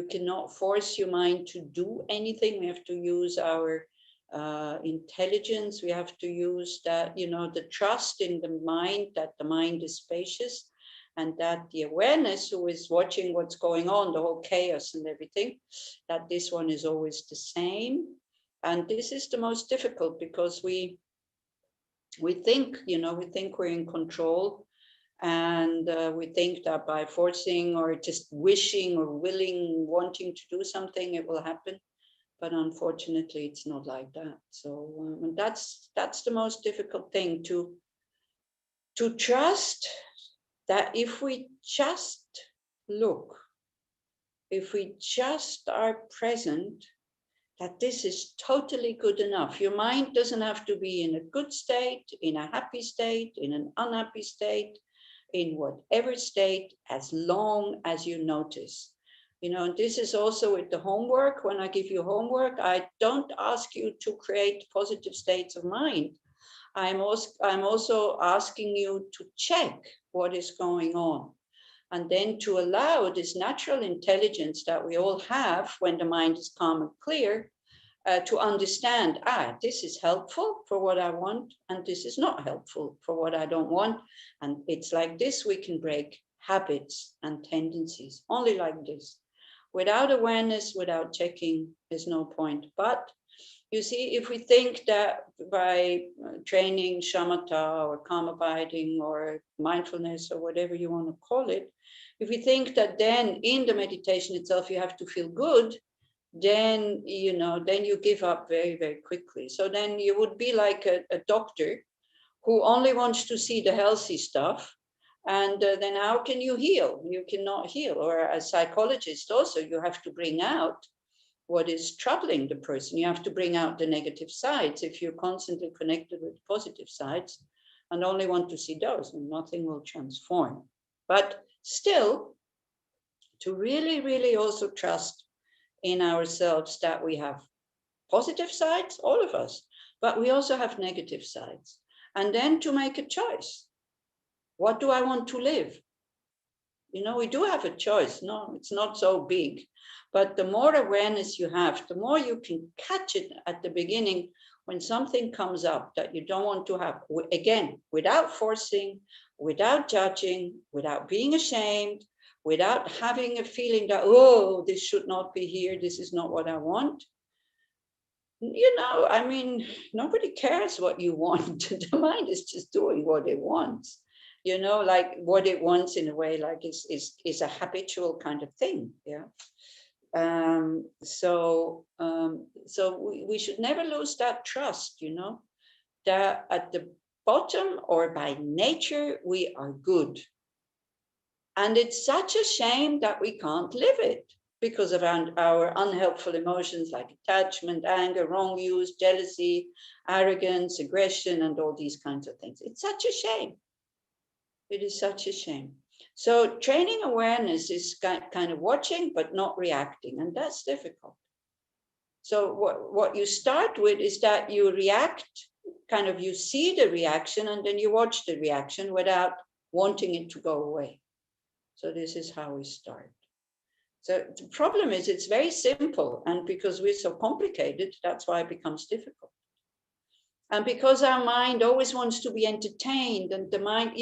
You cannot force your mind to do anything. We have to use our intelligence. We have to use that, the trust in the mind, that the mind is spacious, and that the awareness who is watching what's going on, the whole chaos and everything, that this one is always the same. And this is the most difficult, because we think, we think we're in control, and we think that by forcing or just wishing or willing, wanting to do something, it will happen. But unfortunately, it's not like that. So and that's the most difficult thing, to trust that if we just look, if we just are present, that this is totally good enough. Your mind doesn't have to be in a good state, in a happy state, in an unhappy state, in whatever state, as long as you notice. This is also with the homework. When I give you homework, I don't ask you to create positive states of mind. I'm also asking you to check what is going on, and then to allow this natural intelligence that we all have when the mind is calm and clear, to understand, this is helpful for what I want, and this is not helpful for what I don't want. And it's like this we can break habits and tendencies, only like this. Without awareness, without checking, there's no point. But you see, if we think that by training shamatha or calm abiding or mindfulness or whatever you want to call it, if we think that then in the meditation itself you have to feel good, then you give up very, very quickly. So then you would be like a doctor who only wants to see the healthy stuff. And then how can you heal? You cannot heal. Or a psychologist also, you have to bring out what is troubling the person. You have to bring out the negative sides. If you're constantly connected with positive sides and only want to see those, then nothing will transform. But still, to really, really also trust in ourselves that we have positive sides, all of us, but we also have negative sides. And then to make a choice. What do I want to live? We do have a choice. No, it's not so big. But the more awareness you have, the more you can catch it at the beginning when something comes up that you don't want to have. Again, without forcing, without judging, without being ashamed, without having a feeling that, oh, this should not be here, this is not what I want. Nobody cares what you want. The mind is just doing what it wants. Like what it wants in a way, like is a habitual kind of thing. Yeah. So we should never lose that trust, that at the bottom or by nature, we are good. And it's such a shame that we can't live it because of our unhelpful emotions like attachment, anger, wrong use, jealousy, arrogance, aggression, and all these kinds of things. It's such a shame. It is such a shame. So training awareness is kind of watching, but not reacting. And that's difficult. So what you start with is that you react, kind of you see the reaction, and then you watch the reaction without wanting it to go away. So this is how we start. So the problem is it's very simple. And because we're so complicated, that's why it becomes difficult. And because our mind always wants to be entertained, and the mind,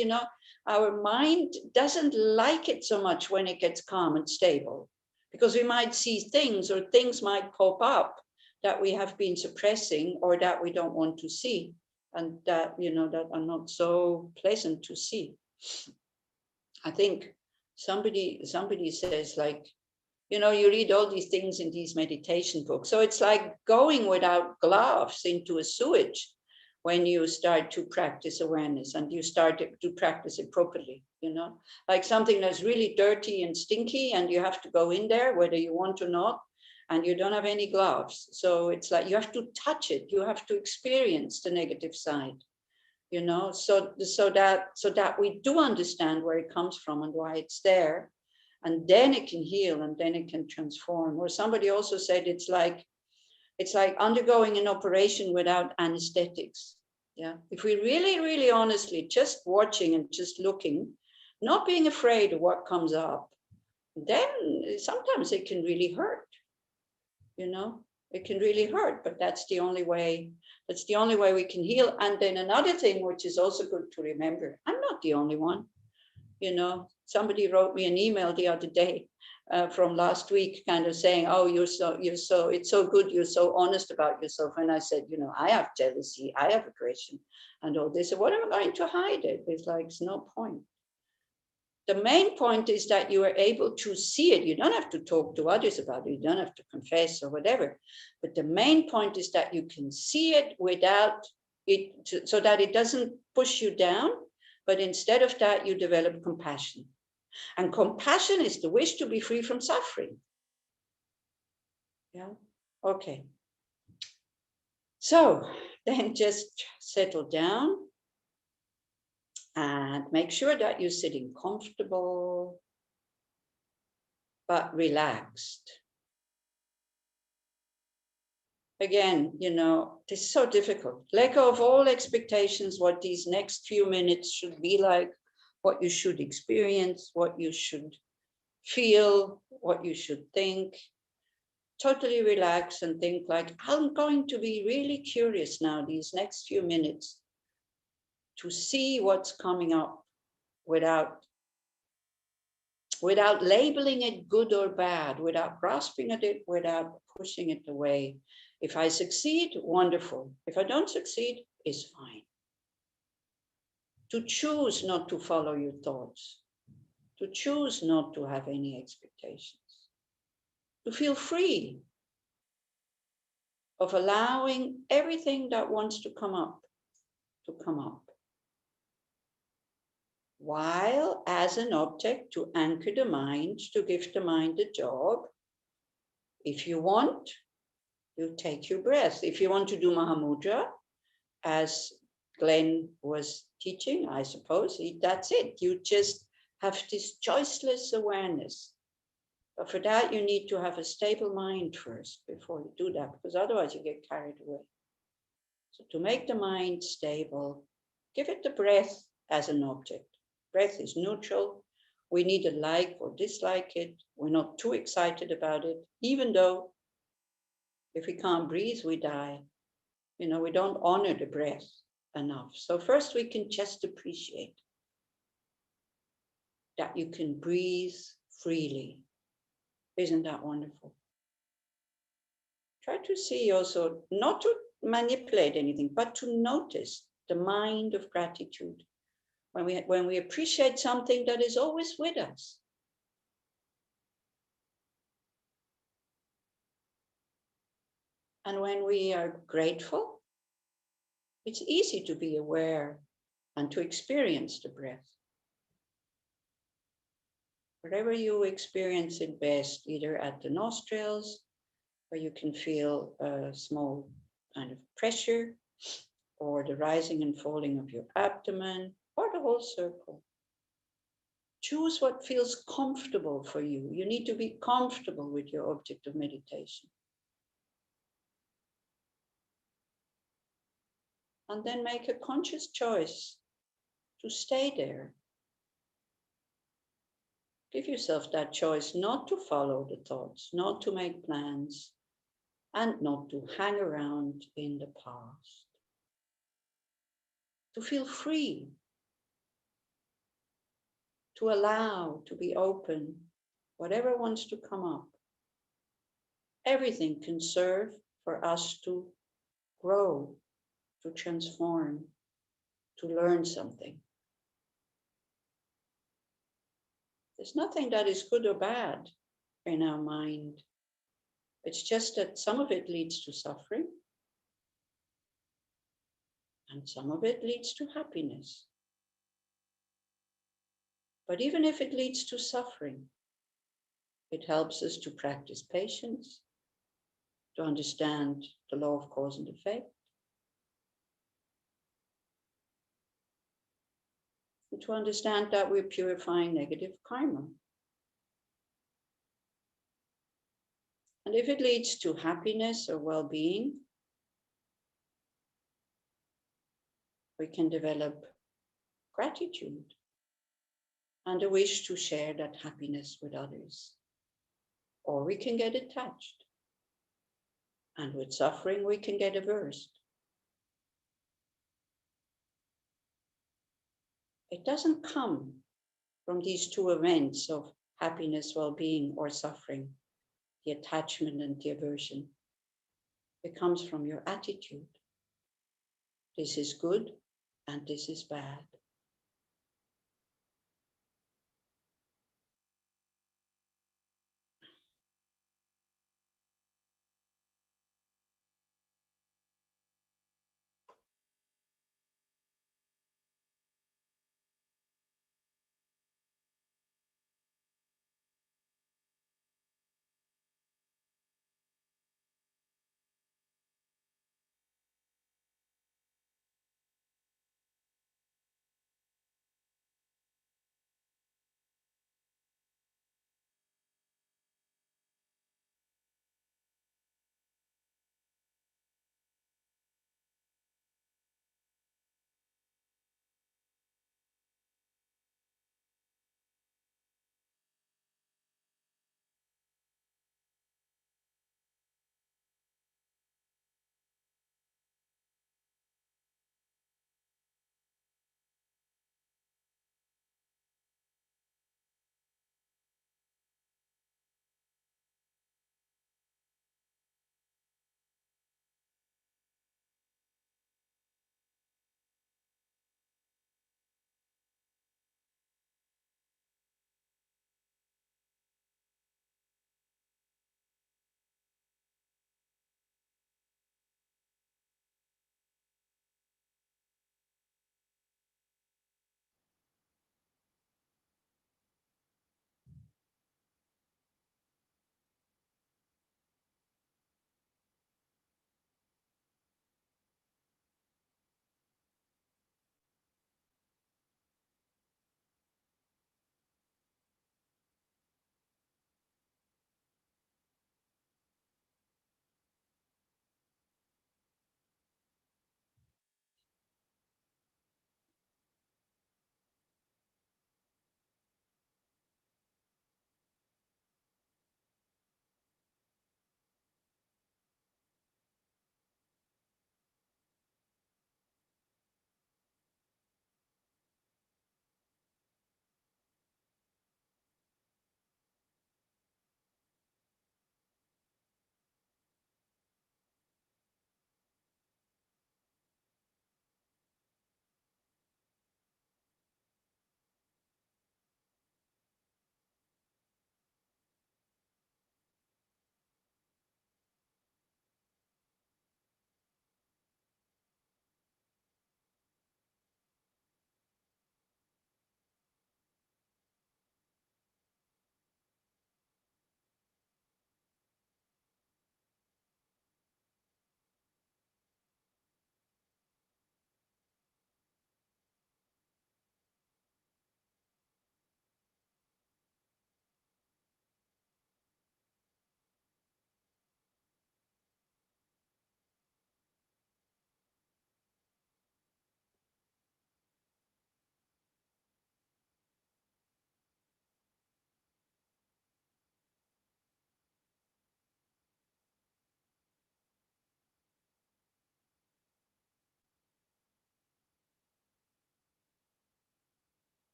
our mind doesn't like it so much when it gets calm and stable, because we might see things, or things might pop up that we have been suppressing or that we don't want to see, and that, that are not so pleasant to see. I think somebody says, like, you read all these things in these meditation books. So it's like going without gloves into a sewage when you start to practice awareness and you start to practice it properly, like something that's really dirty and stinky, and you have to go in there whether you want or not, and you don't have any gloves. So it's like you have to touch it. You have to experience the negative side, so that we do understand where it comes from and why it's there. And then it can heal, and then it can transform. Or somebody also said it's like undergoing an operation without anesthetics. Yeah. If we really, really honestly just watching and just looking, not being afraid of what comes up, then sometimes it can really hurt, it can really hurt, but that's the only way. That's the only way we can heal. And then another thing, which is also good to remember, I'm not the only one. Somebody wrote me an email the other day from last week, kind of saying, oh, it's so good, you're so honest about yourself. And I said, I have jealousy, I have aggression and all this. So what am I going to hide it? It's like, it's no point. The main point is that you are able to see it. You don't have to talk to others about it. You don't have to confess or whatever. But the main point is that you can see it without it, so that it doesn't push you down. But instead of that, you develop compassion. And compassion is the wish to be free from suffering. Yeah. Okay. So then just settle down. And make sure that you're sitting comfortable, but relaxed. Again, this is so difficult. Let go of all expectations, what these next few minutes should be like, what you should experience, what you should feel, what you should think. Totally relax and think like, I'm going to be really curious now, these next few minutes, to see what's coming up without labeling it good or bad, without grasping at it, without pushing it away. If I succeed, wonderful. If I don't succeed, it's fine. To choose not to follow your thoughts, to choose not to have any expectations, to feel free of allowing everything that wants to come up, while as an object to anchor the mind, to give the mind a job. If you want, you take your breath. If you want to do Mahamudra, as Glenn was teaching, I suppose, that's it. You just have this choiceless awareness. But for that, you need to have a stable mind first before you do that, because otherwise you get carried away. So to make the mind stable, give it the breath as an object. Breath is neutral. We neither like or dislike it. We're not too excited about it, even though if we can't breathe, we die. We don't honor the breath enough. So first we can just appreciate that you can breathe freely. Isn't that wonderful? Try to see also, not to manipulate anything, but to notice the mind of gratitude. When we appreciate something that is always with us. And when we are grateful, it's easy to be aware and to experience the breath. Wherever you experience it best, either at the nostrils, where you can feel a small kind of pressure, or the rising and falling of your abdomen, or the whole circle. Choose what feels comfortable for you. You need to be comfortable with your object of meditation. And then make a conscious choice to stay there. Give yourself that choice not to follow the thoughts, not to make plans, and not to hang around in the past. To feel free, to allow, to be open, whatever wants to come up. Everything can serve for us to grow, to transform, to learn something. There's nothing that is good or bad in our mind. It's just that some of it leads to suffering and some of it leads to happiness. But even if it leads to suffering, it helps us to practice patience, to understand the law of cause and effect, and to understand that we're purifying negative karma. And if it leads to happiness or well-being, we can develop gratitude. and a wish to share that happiness with others. Or we can get attached. And with suffering, we can get averse. It doesn't come from these two events of happiness, well-being, or suffering, the attachment and the aversion. It comes from your attitude. This is good and this is bad.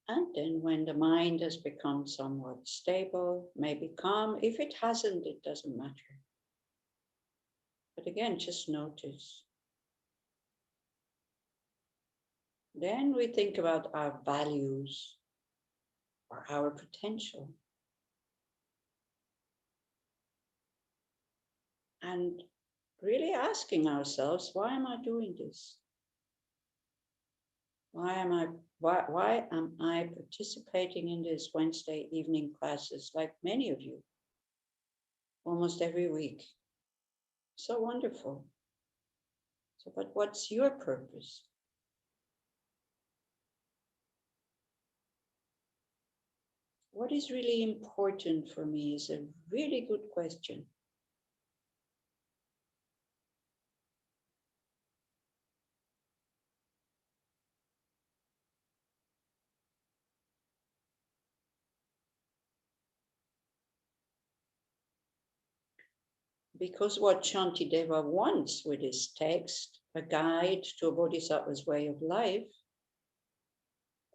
And then when the mind has become somewhat stable, maybe calm, if it hasn't, it doesn't matter. But again, just notice. Then we think about our values or our potential. And really asking ourselves, why am I doing this? Why am I why am I participating in this Wednesday evening classes like many of you, almost every week? So wonderful. So, but what's your purpose? What is really important for me is a really good question. Because what Shantideva wants with his text, a guide to a Bodhisattva's way of life,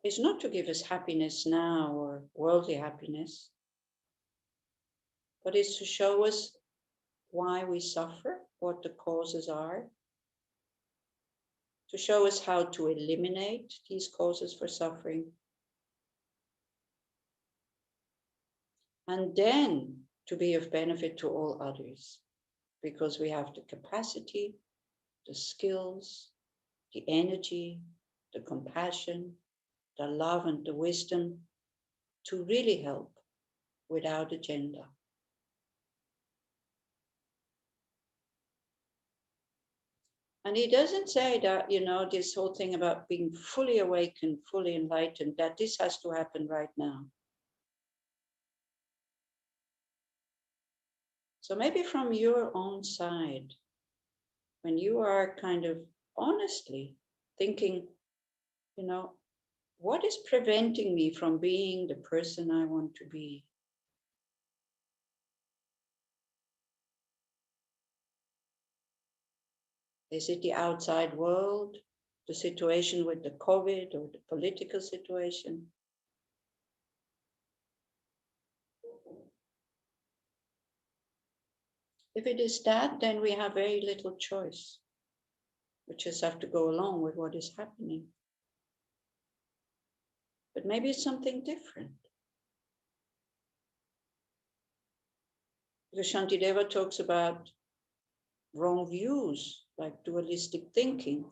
is not to give us happiness now or worldly happiness, but is to show us why we suffer, what the causes are, to show us how to eliminate these causes for suffering, and then to be of benefit to all others, because we have the capacity, the skills, the energy, the compassion, the love and the wisdom to really help without agenda. And he doesn't say that, this whole thing about being fully awakened, fully enlightened, that this has to happen right now. So maybe from your own side, when you are kind of honestly thinking, what is preventing me from being the person I want to be? Is it the outside world, the situation with the COVID or the political situation? If it is that, then we have very little choice. We just have to go along with what is happening. But maybe it's something different. Because Shantideva talks about wrong views, like dualistic thinking,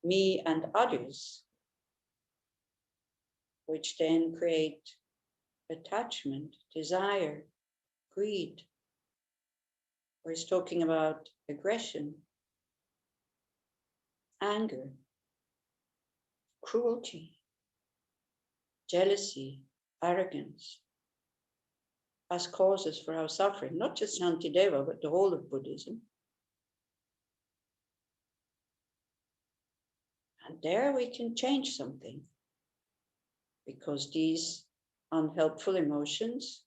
me and others, which then create attachment, desire, greed. Or he's talking about aggression, anger, cruelty, jealousy, arrogance, as causes for our suffering, not just Shantideva, but the whole of Buddhism. And there we can change something, because these unhelpful emotions,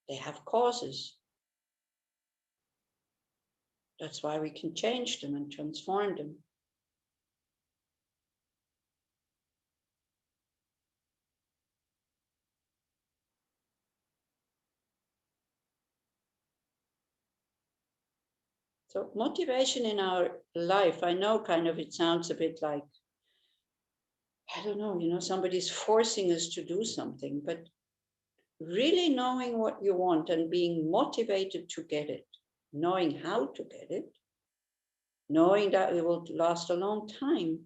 they have causes. That's why we can change them and transform them. So motivation in our life, I know kind of it sounds a bit like, I don't know, somebody's forcing us to do something, but really knowing what you want and being motivated to get it, knowing how to get it, knowing that it will last a long time,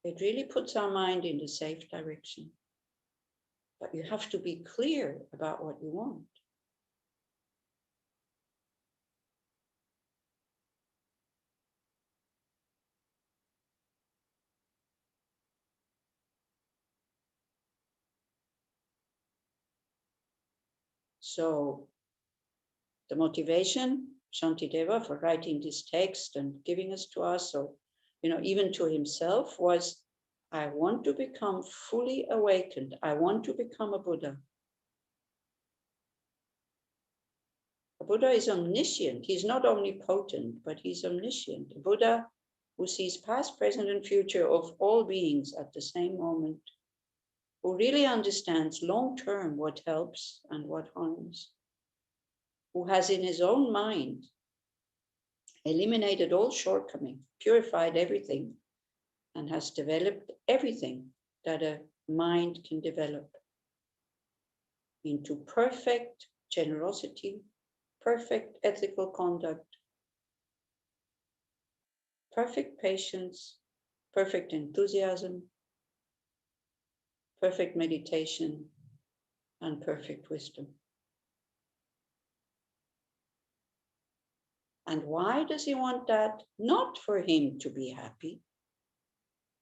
it really puts our mind in the safe direction. But you have to be clear about what you want. So the motivation, Shantideva, for writing this text and giving us to us, or even to himself, was, I want to become fully awakened. I want to become a Buddha. A Buddha is omniscient. He's not omnipotent, but he's omniscient. A Buddha who sees past, present, and future of all beings at the same moment, who really understands long term what helps and what harms, who has in his own mind eliminated all shortcoming, purified everything, and has developed everything that a mind can develop into perfect generosity, perfect ethical conduct, perfect patience, perfect enthusiasm, perfect meditation, and perfect wisdom. And why does he want that? Not for him to be happy,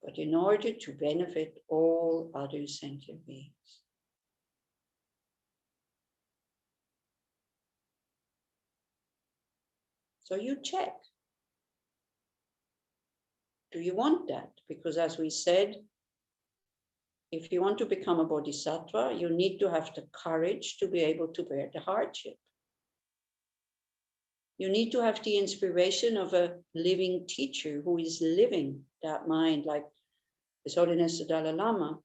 but in order to benefit all other sentient beings. So you check. Do you want that? Because as we said, if you want to become a bodhisattva, you need to have the courage to be able to bear the hardship. You need to have the inspiration of a living teacher who is living that mind, like His Holiness the Dalai Lama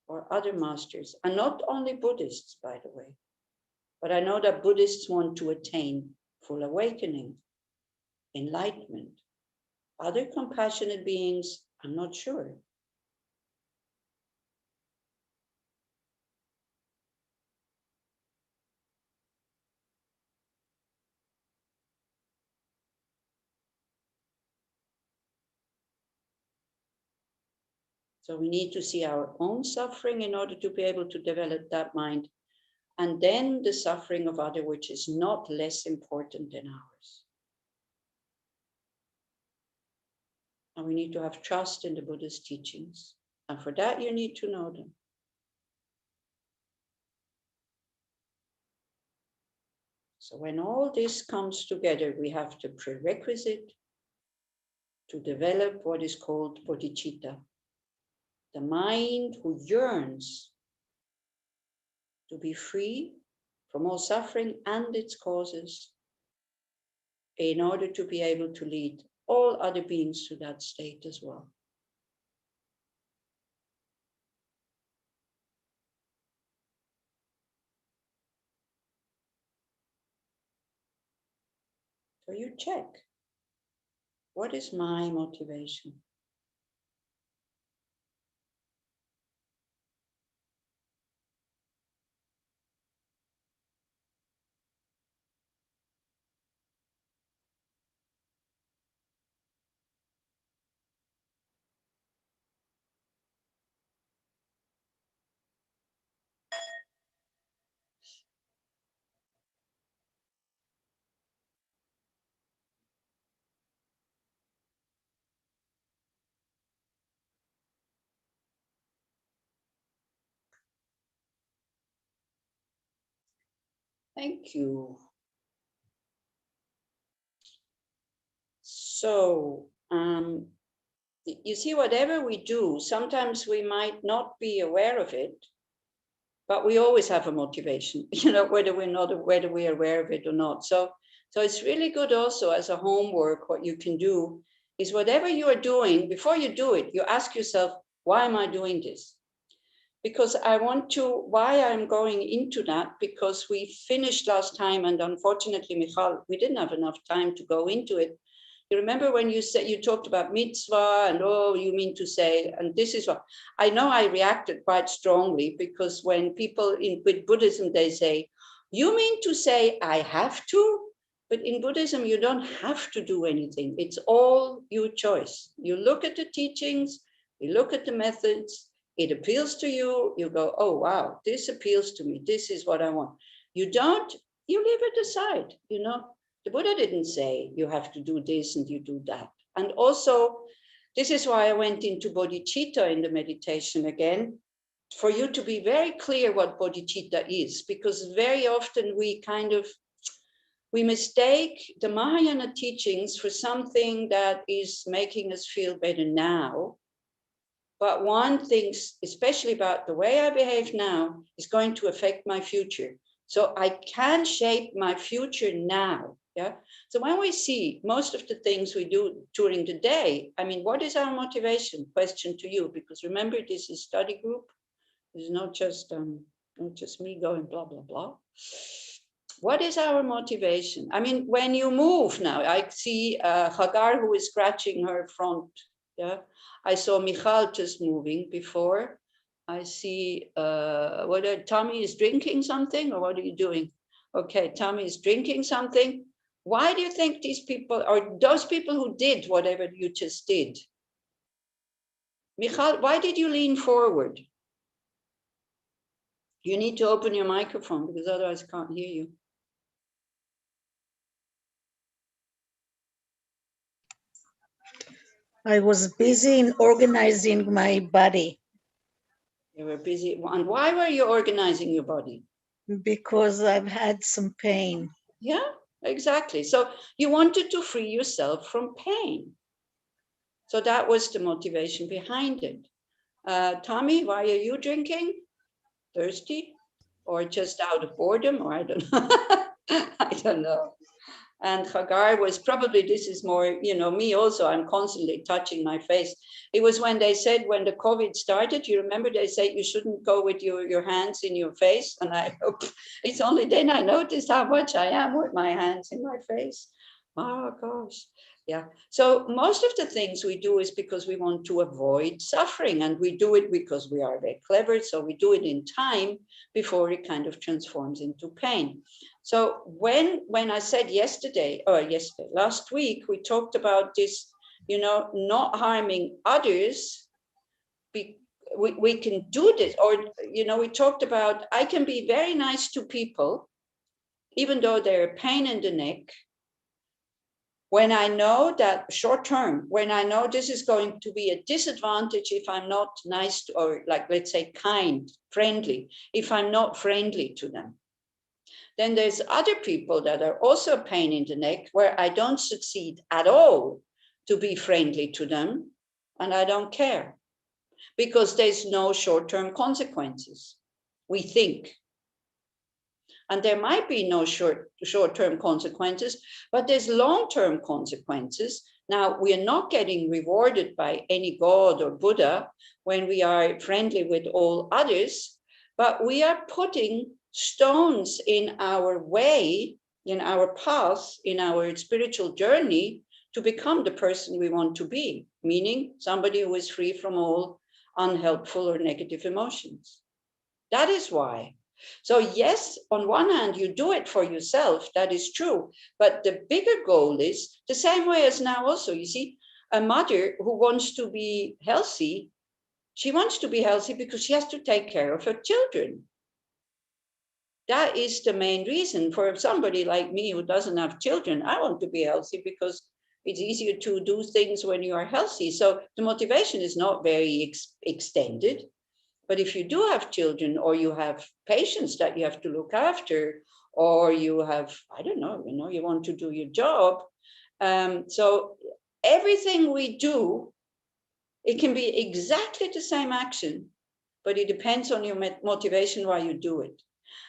or other masters, and not only Buddhists, by the way. But I know that Buddhists want to attain full awakening, enlightenment. Other compassionate beings, I'm not sure. So we need to see our own suffering in order to be able to develop that mind. And then the suffering of others, which is not less important than ours. And we need to have trust in the Buddha's teachings. And for that, you need to know them. So when all this comes together, we have the prerequisite to develop what is called bodhicitta, the mind who yearns to be free from all suffering and its causes in order to be able to lead all other beings to that state as well. So you check, what is my motivation? Thank you. So, you see, whatever we do, sometimes we might not be aware of it, but we always have a motivation, whether whether we are aware of it or not. So it's really good also as a homework, what you can do is whatever you are doing, before you do it, you ask yourself, why am I doing this? Because why I'm going into that, because we finished last time, and unfortunately, Michal, we didn't have enough time to go into it. You remember when you said, you talked about mitzvah and, you mean to say, and this is what, I know I reacted quite strongly, because when people with Buddhism, they say, you mean to say I have to? But in Buddhism, you don't have to do anything. It's all your choice. You look at the teachings, you look at the methods, it appeals to you, you go, oh, wow, this appeals to me. This is what I want. You don't, you leave it aside, The Buddha didn't say you have to do this and you do that. And also, this is why I went into bodhicitta in the meditation again, for you to be very clear what bodhicitta is, because very often we mistake the Mahayana teachings for something that is making us feel better now. But one thinks, especially about the way I behave now, is going to affect my future. So I can shape my future now. Yeah. So when we see most of the things we do during the day, what is our motivation? Question to you, because remember, this is study group. It's not just me going blah, blah, blah. What is our motivation? When you move now, I see Hagar who is scratching her front. Yeah. I saw Michal just moving before. I see Tommy is drinking something, or what are you doing? Okay, Tommy is drinking something. Why do you think these people, or those people who did whatever you just did? Michal, why did you lean forward? You need to open your microphone because otherwise I can't hear you. I was busy in organizing my body. You were busy. And why were you organizing your body? Because I've had some pain. Yeah, exactly. So you wanted to free yourself from pain. So that was the motivation behind it. Tommy, why are you drinking? Thirsty? Or just out of boredom? Or I don't know. I don't know. And Hagar was probably, this is more, me also, I'm constantly touching my face. It was when they said, when the COVID started, you remember they said you shouldn't go with your hands in your face. And it's only then I noticed how much I am with my hands in my face. Oh gosh. Yeah. So most of the things we do is because we want to avoid suffering, and we do it because we are very clever. So we do it in time before it kind of transforms into pain. So when I said last week, we talked about this, not harming others. We can do this, or, we talked about, I can be very nice to people, even though they're a pain in the neck, when I know that short term, when I know this is going to be a disadvantage if I'm not nice to, or like, let's say kind, friendly, if I'm not friendly to them. Then there's other people that are also a pain in the neck where I don't succeed at all to be friendly to them, and I don't care because there's no short-term consequences, we think. And there might be no short-term consequences, but there's long-term consequences. Now, we are not getting rewarded by any God or Buddha when we are friendly with all others, but we are putting stones in our way, in our path, in our spiritual journey to become the person we want to be, meaning somebody who is free from all unhelpful or negative emotions. That is why. So yes, on one hand, you do it for yourself, that is true. But the bigger goal is the same way as now also, you see, a mother who wants to be healthy, she wants to be healthy because she has to take care of her children. That is the main reason. For somebody like me who doesn't have children, I want to be healthy because it's easier to do things when you are healthy. So the motivation is not very extended. But if you do have children, or you have patients that you have to look after, or you have, I don't know, you want to do your job. So everything we do, it can be exactly the same action, but it depends on your motivation why you do it.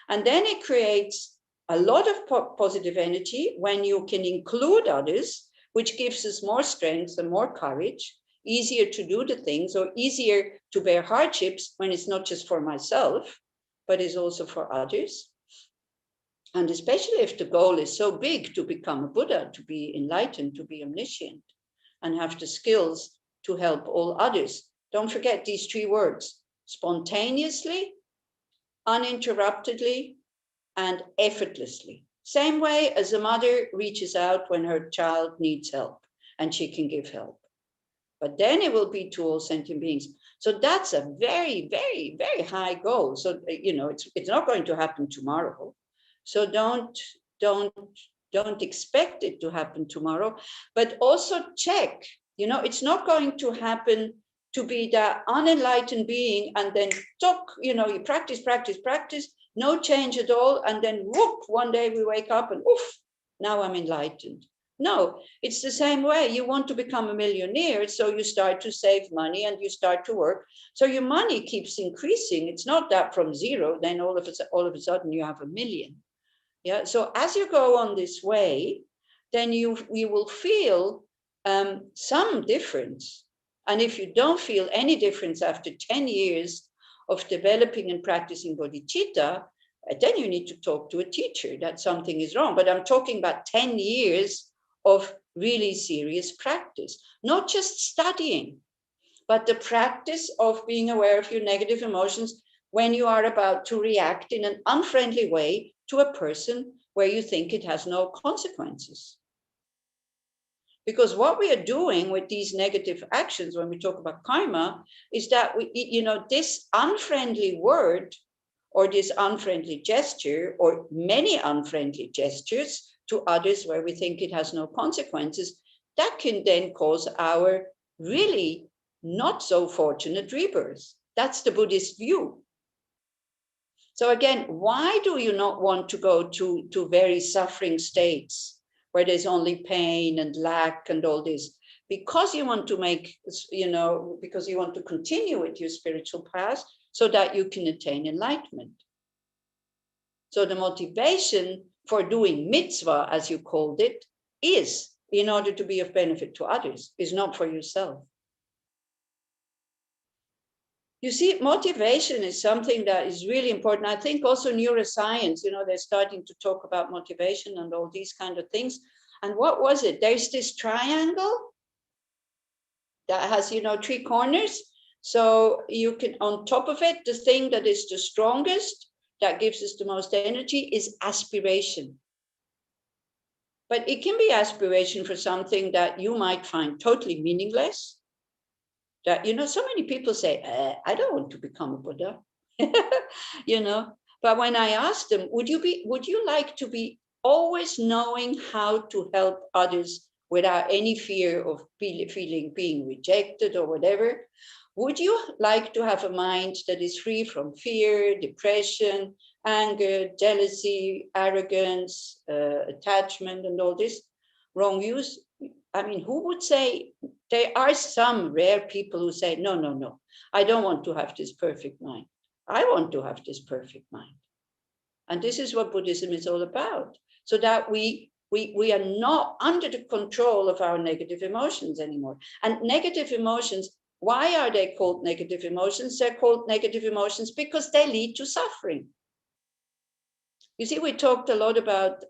And then it creates a lot of positive energy when you can include others, which gives us more strength and more courage, easier to do the things, or easier to bear hardships when it's not just for myself, but is also for others. And especially if the goal is so big to become a Buddha, to be enlightened, to be omniscient, and have the skills to help all others. Don't forget these three words: spontaneously, uninterruptedly, and effortlessly. Same way as a mother reaches out when her child needs help and she can give help. But then it will be to all sentient beings. So that's a very, very, very high goal. So, it's not going to happen tomorrow. So don't expect it to happen tomorrow, but also check, it's not going to happen to be that unenlightened being and then you practice, no change at all. And then whoop, one day we wake up and oof, now I'm enlightened. No, it's the same way. You want to become a millionaire, so you start to save money and you start to work. So your money keeps increasing. It's not that from zero, then all of a sudden you have 1 million. Yeah. So as you go on this way, then you will feel some difference. And if you don't feel any difference after 10 years of developing and practicing bodhicitta, then you need to talk to a teacher that something is wrong. But I'm talking about 10 years of really serious practice, not just studying, but the practice of being aware of your negative emotions when you are about to react in an unfriendly way to a person where you think it has no consequences. Because what we are doing with these negative actions when we talk about karma is that this unfriendly word or this unfriendly gesture or many unfriendly gestures to others where we think it has no consequences, that can then cause our really not so fortunate rebirth. That's the Buddhist view. So again, why do you not want to go to very suffering states where there's only pain and lack and all this? Because you want to because you want to continue with your spiritual path so that you can attain enlightenment. So the motivation for doing mitzvah, as you called it, is in order to be of benefit to others, is not for yourself. You see, motivation is something that is really important. I think also neuroscience, they're starting to talk about motivation and all these kind of things. And what was it? There's this triangle that has, 3 corners. So you can, on top of it, the thing that is the strongest, that gives us the most energy, is aspiration. But it can be aspiration for something that you might find totally meaningless. That, so many people say, I don't want to become a Buddha, But when I ask them, would you like to be always knowing how to help others without any fear of being rejected or whatever? Would you like to have a mind that is free from fear, depression, anger, jealousy, arrogance, attachment, and all this wrong views? I mean, who would say? There are some rare people who say, no, I don't want to have this perfect mind. I want to have this perfect mind. And this is what Buddhism is all about. So that we are not under the control of our negative emotions anymore. And negative emotions, why are they called negative emotions? They're called negative emotions because they lead to suffering. You see, we talked a lot about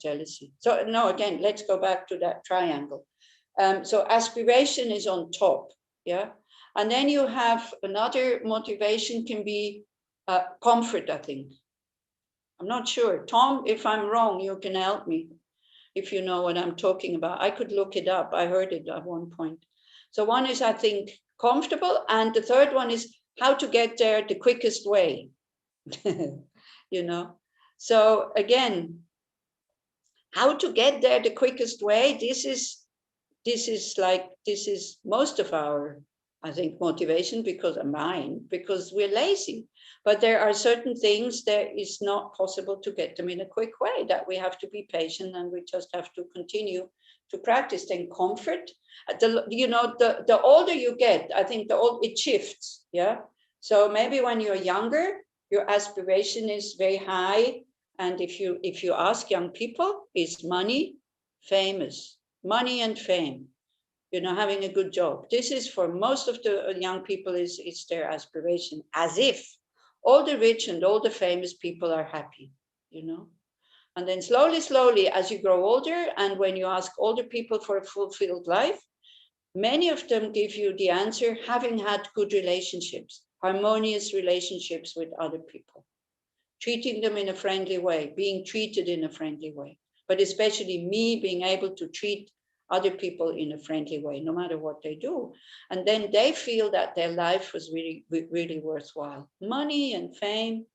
jealousy. So no, again, let's go back to that triangle. So aspiration is on top, yeah? And then you have another motivation can be comfort, I think. I'm not sure. Tom, if I'm wrong, you can help me if you know what I'm talking about. I could look it up. I heard it at one point. So one is, I think, comfortable. And the third one is how to get there the quickest way, So again, how to get there the quickest way, this is most of our, I think, motivation, because we're lazy. But there are certain things that is not possible to get them in a quick way, that we have to be patient and we just have to continue to practice. Then comfort, the older you get, I think it shifts, yeah? So maybe when you're younger, your aspiration is very high. And if you ask young people, it's money, money and fame, having a good job. This is for most of the young people is their aspiration, as if all the rich and all the famous people are happy, And then slowly, as you grow older, and when you ask older people for a fulfilled life, many of them give you the answer, having had good relationships, harmonious relationships with other people, treating them in a friendly way, being treated in a friendly way, but especially me being able to treat other people in a friendly way, no matter what they do. And then they feel that their life was really, really worthwhile. Money and fame,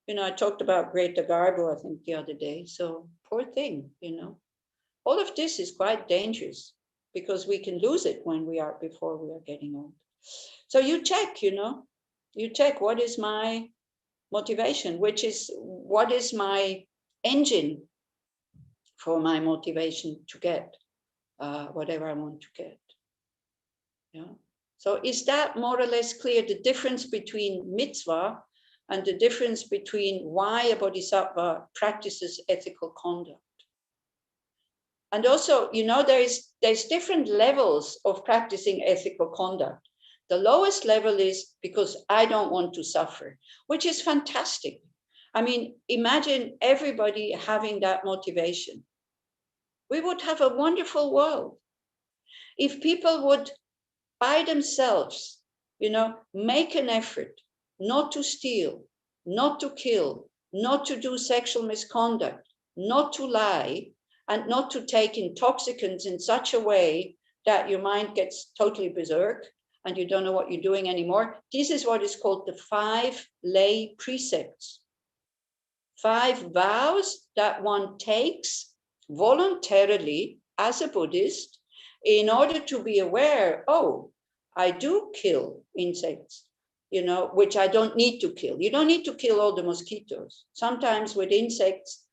I talked about Greta Garbo, I think, the other day. So poor thing, All of this is quite dangerous because we can lose it before we are getting old. So you check what is my motivation, what is my engine for my motivation to get whatever I want to get. Yeah. So is that more or less clear, the difference between mitzvah and the difference between why a bodhisattva practices ethical conduct? And also, there's different levels of practicing ethical conduct. The lowest level is because I don't want to suffer, which is fantastic. I mean, imagine everybody having that motivation. We would have a wonderful world. If people would, by themselves, make an effort not to steal, not to kill, not to do sexual misconduct, not to lie, and not to take intoxicants in such a way that your mind gets totally berserk and you don't know what you're doing anymore. This is what is called the 5 lay precepts. 5 vows that one takes voluntarily as a Buddhist in order to be aware, oh, I do kill insects, which I don't need to kill. You don't need to kill all the mosquitoes. Sometimes with insects,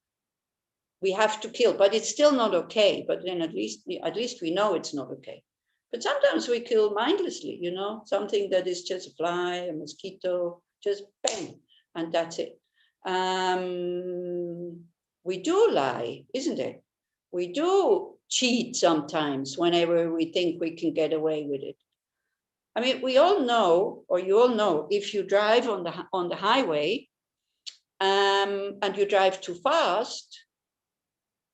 we have to kill, but it's still not okay. But then at least we know it's not okay. But sometimes we kill mindlessly, something that is just a fly, a mosquito, just bang, and that's it. We do lie, isn't it? We do cheat sometimes whenever we think we can get away with it. I mean, we all know, or you all know, if you drive on the highway and you drive too fast,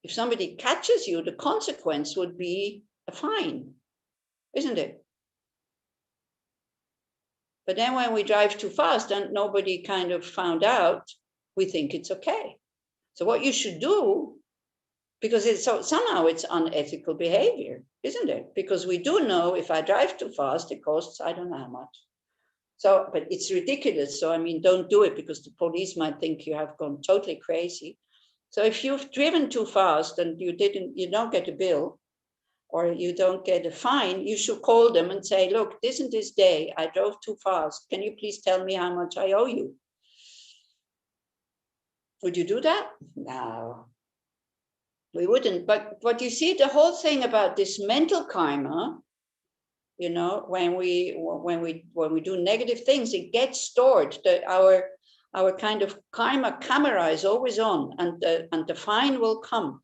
if somebody catches you, the consequence would be a fine, isn't it? But then when we drive too fast and nobody kind of found out, we think it's okay. So what you should do, because somehow it's unethical behavior, isn't it? Because we do know if I drive too fast, it costs, I don't know how much. So, but it's ridiculous. So, I mean, don't do it because the police might think you have gone totally crazy. So if you've driven too fast and you don't get a bill or you don't get a fine, you should call them and say, look, this and this day I drove too fast. Can you please tell me how much I owe you? Would you do that? No, we wouldn't. But you see, the whole thing about this mental karma, when we do negative things, it gets stored. Our kind of karma camera is always on, and the fine will come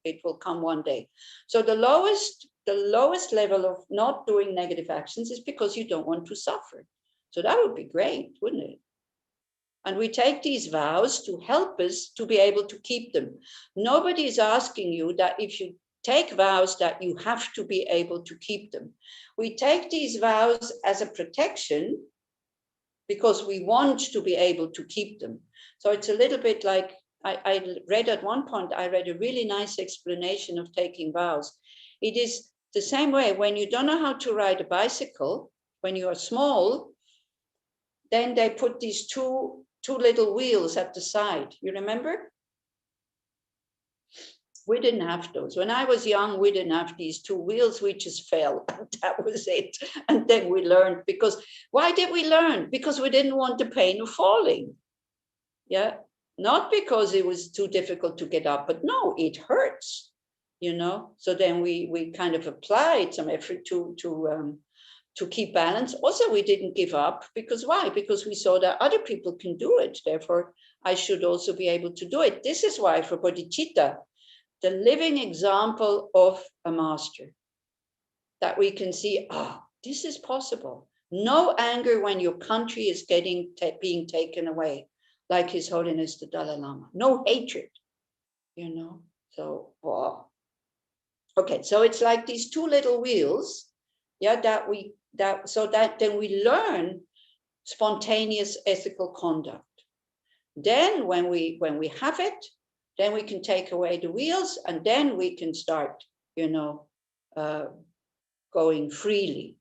it will come one day. So the lowest level of not doing negative actions is because you don't want to suffer. So that would be great, wouldn't it? And we take these vows to help us to be able to keep them. Nobody is asking you that if you take vows that you have to be able to keep them. We take these vows as a protection because we want to be able to keep them. So it's a little bit like, I read at one point, I read a really nice explanation of taking vows. It is the same way when you don't know how to ride a bicycle, when you are small, then they put these two little wheels at the side. You remember? We didn't have those. When I was young, we didn't have these 2 wheels. We just fell. That was it. And then we learned why did we learn? Because we didn't want the pain of falling. Yeah. Not because it was too difficult to get up, but no, it hurts, So then we kind of applied some effort to keep balance. Also, we didn't give up because why? Because we saw that other people can do it. Therefore, I should also be able to do it. This is why for Bodhicitta, the living example of a master, that we can see, this is possible. No anger when your country is being taken away, like His Holiness the Dalai Lama. No hatred, So, wow. Okay, so it's like these 2 little wheels, so that then we learn spontaneous ethical conduct. Then when we have it, then we can take away the wheels and then we can start, going freely.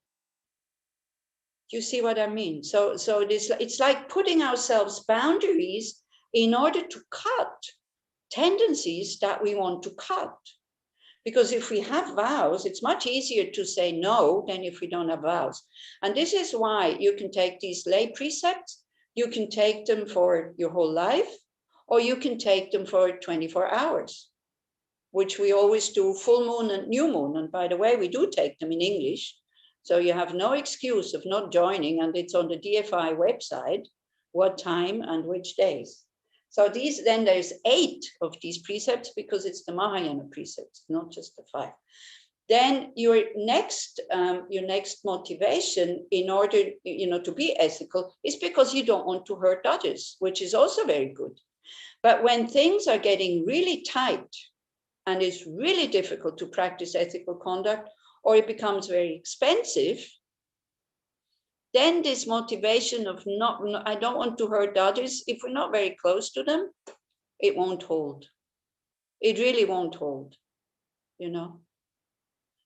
Do you see what I mean? So it's like putting ourselves boundaries in order to cut tendencies that we want to cut. Because if we have vows, it's much easier to say no than if we don't have vows. And this is why you can take these lay precepts, you can take them for your whole life, or you can take them for 24 hours, which we always do full moon and new moon. And by the way, we do take them in English. So you have no excuse of not joining, and it's on the DFI website, what time and which days. So then there's 8 of these precepts because it's the Mahayana precepts, not just the 5. Then your next motivation in order, to be ethical is because you don't want to hurt others, which is also very good. But when things are getting really tight and it's really difficult to practice ethical conduct, or it becomes very expensive, then this motivation of I don't want to hurt others, if we're not very close to them, it won't hold. it really won't hold, you know.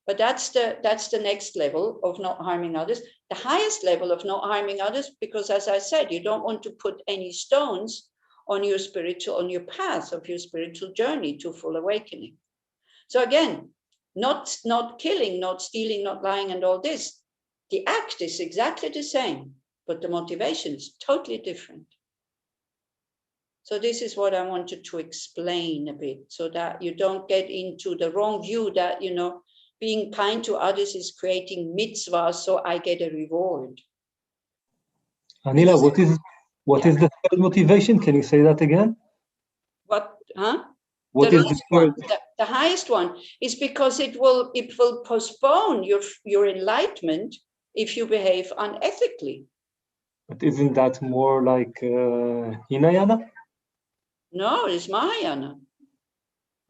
But that's the next level of not harming others. The highest level of not harming others, because as I said, you don't want to put any stones on your path of your spiritual journey to full awakening. So again, not killing, not stealing, not lying, and all this. The act is exactly the same, but the motivation is totally different. So this is what I wanted to explain a bit, so that you don't get into the wrong view that, you know, being kind to others is creating mitzvah, so I get a reward. Anila, what is the third motivation? Can you say that again? What? Huh? What is the third? The highest one is because it will postpone your enlightenment if you behave unethically. But isn't that more like Hinayana? No, it's Mahayana.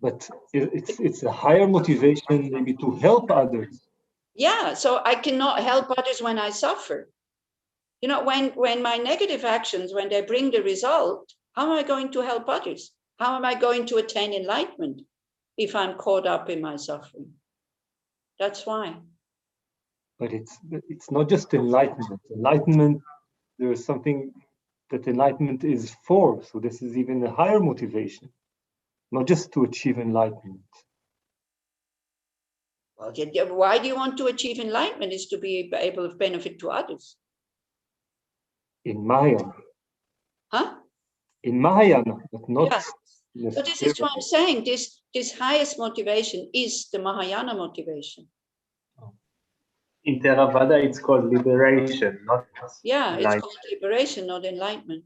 But it's a higher motivation maybe to help others. Yeah, so I cannot help others when I suffer. You know, when my negative actions, when they bring the result, how am I going to help others? How am I going to attain enlightenment if I'm caught up in my suffering? That's why. But it's not just enlightenment. Enlightenment, there is something that enlightenment is for. So this is even a higher motivation, not just to achieve enlightenment. Well, why do you want to achieve enlightenment? Is to be able to benefit to others. In Mahayana. Huh? In Mahayana, but not. Yeah. So this is what I'm saying. This highest motivation is the Mahayana motivation. In Theravada, it's called liberation, not it's called liberation, not enlightenment.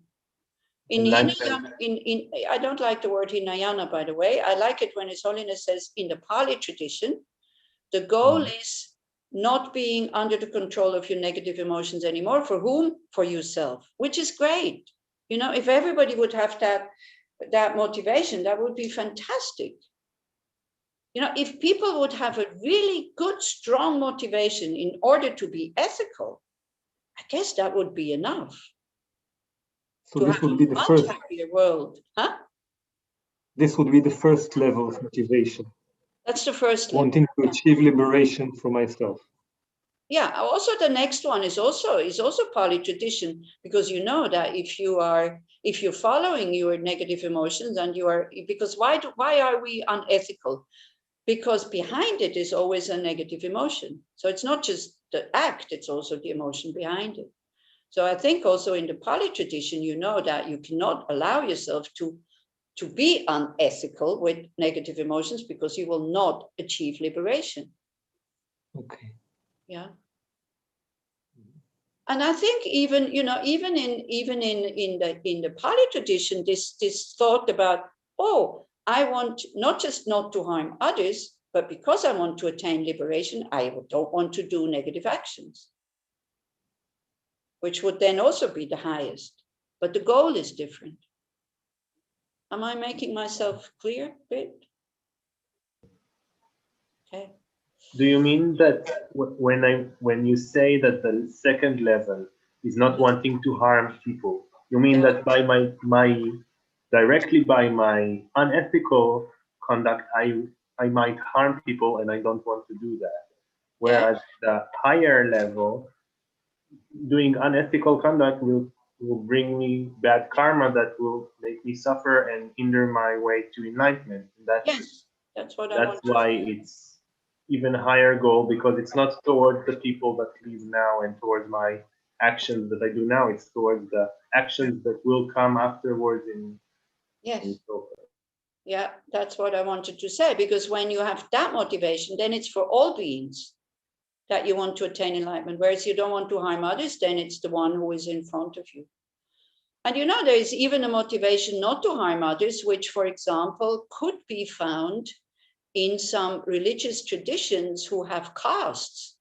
In Hinayana, I don't like the word Hinayana, by the way. I like it when His Holiness says in the Pali tradition, the goal is not being under the control of your negative emotions anymore. For whom? For yourself, which is great. You know, if everybody would have that motivation, that would be fantastic. You know, if people would have a really good, strong motivation in order to be ethical, I guess that would be enough. So this would be the first happier world, huh? This would be the first level of motivation. That's the first level. Wanting to achieve liberation for myself. Yeah. Also, the next one is also Pali tradition, because you know that if you're following your negative emotions and because why are we unethical? Because behind it is always a negative emotion. So it's not just the act, it's also the emotion behind it. So I think also in the Pali tradition, you know that you cannot allow yourself to be unethical with negative emotions, because you will not achieve liberation. Okay. Yeah. And I think even in the Pali tradition, this thought about, I want not just not to harm others, but because I want to attain liberation, I don't want to do negative actions, which would then also be the highest. But the goal is different. Am I making myself clear a bit? Okay. Do you mean that when you say that the second level is not wanting to harm people, you mean that by directly by my unethical conduct, I might harm people and I don't want to do that. Whereas the higher level, doing unethical conduct will bring me bad karma that will make me suffer and hinder my way to enlightenment. That's what I want. That's why it's even higher goal, because it's not towards the people that live now and towards my actions that I do now. It's towards the actions that will come afterwards. Yeah, that's what I wanted to say, because when you have that motivation, then it's for all beings that you want to attain enlightenment. Whereas you don't want to harm others, then it's the one who is in front of you. And you know, there is even a motivation not to harm others, which, for example, could be found in some religious traditions who have castes.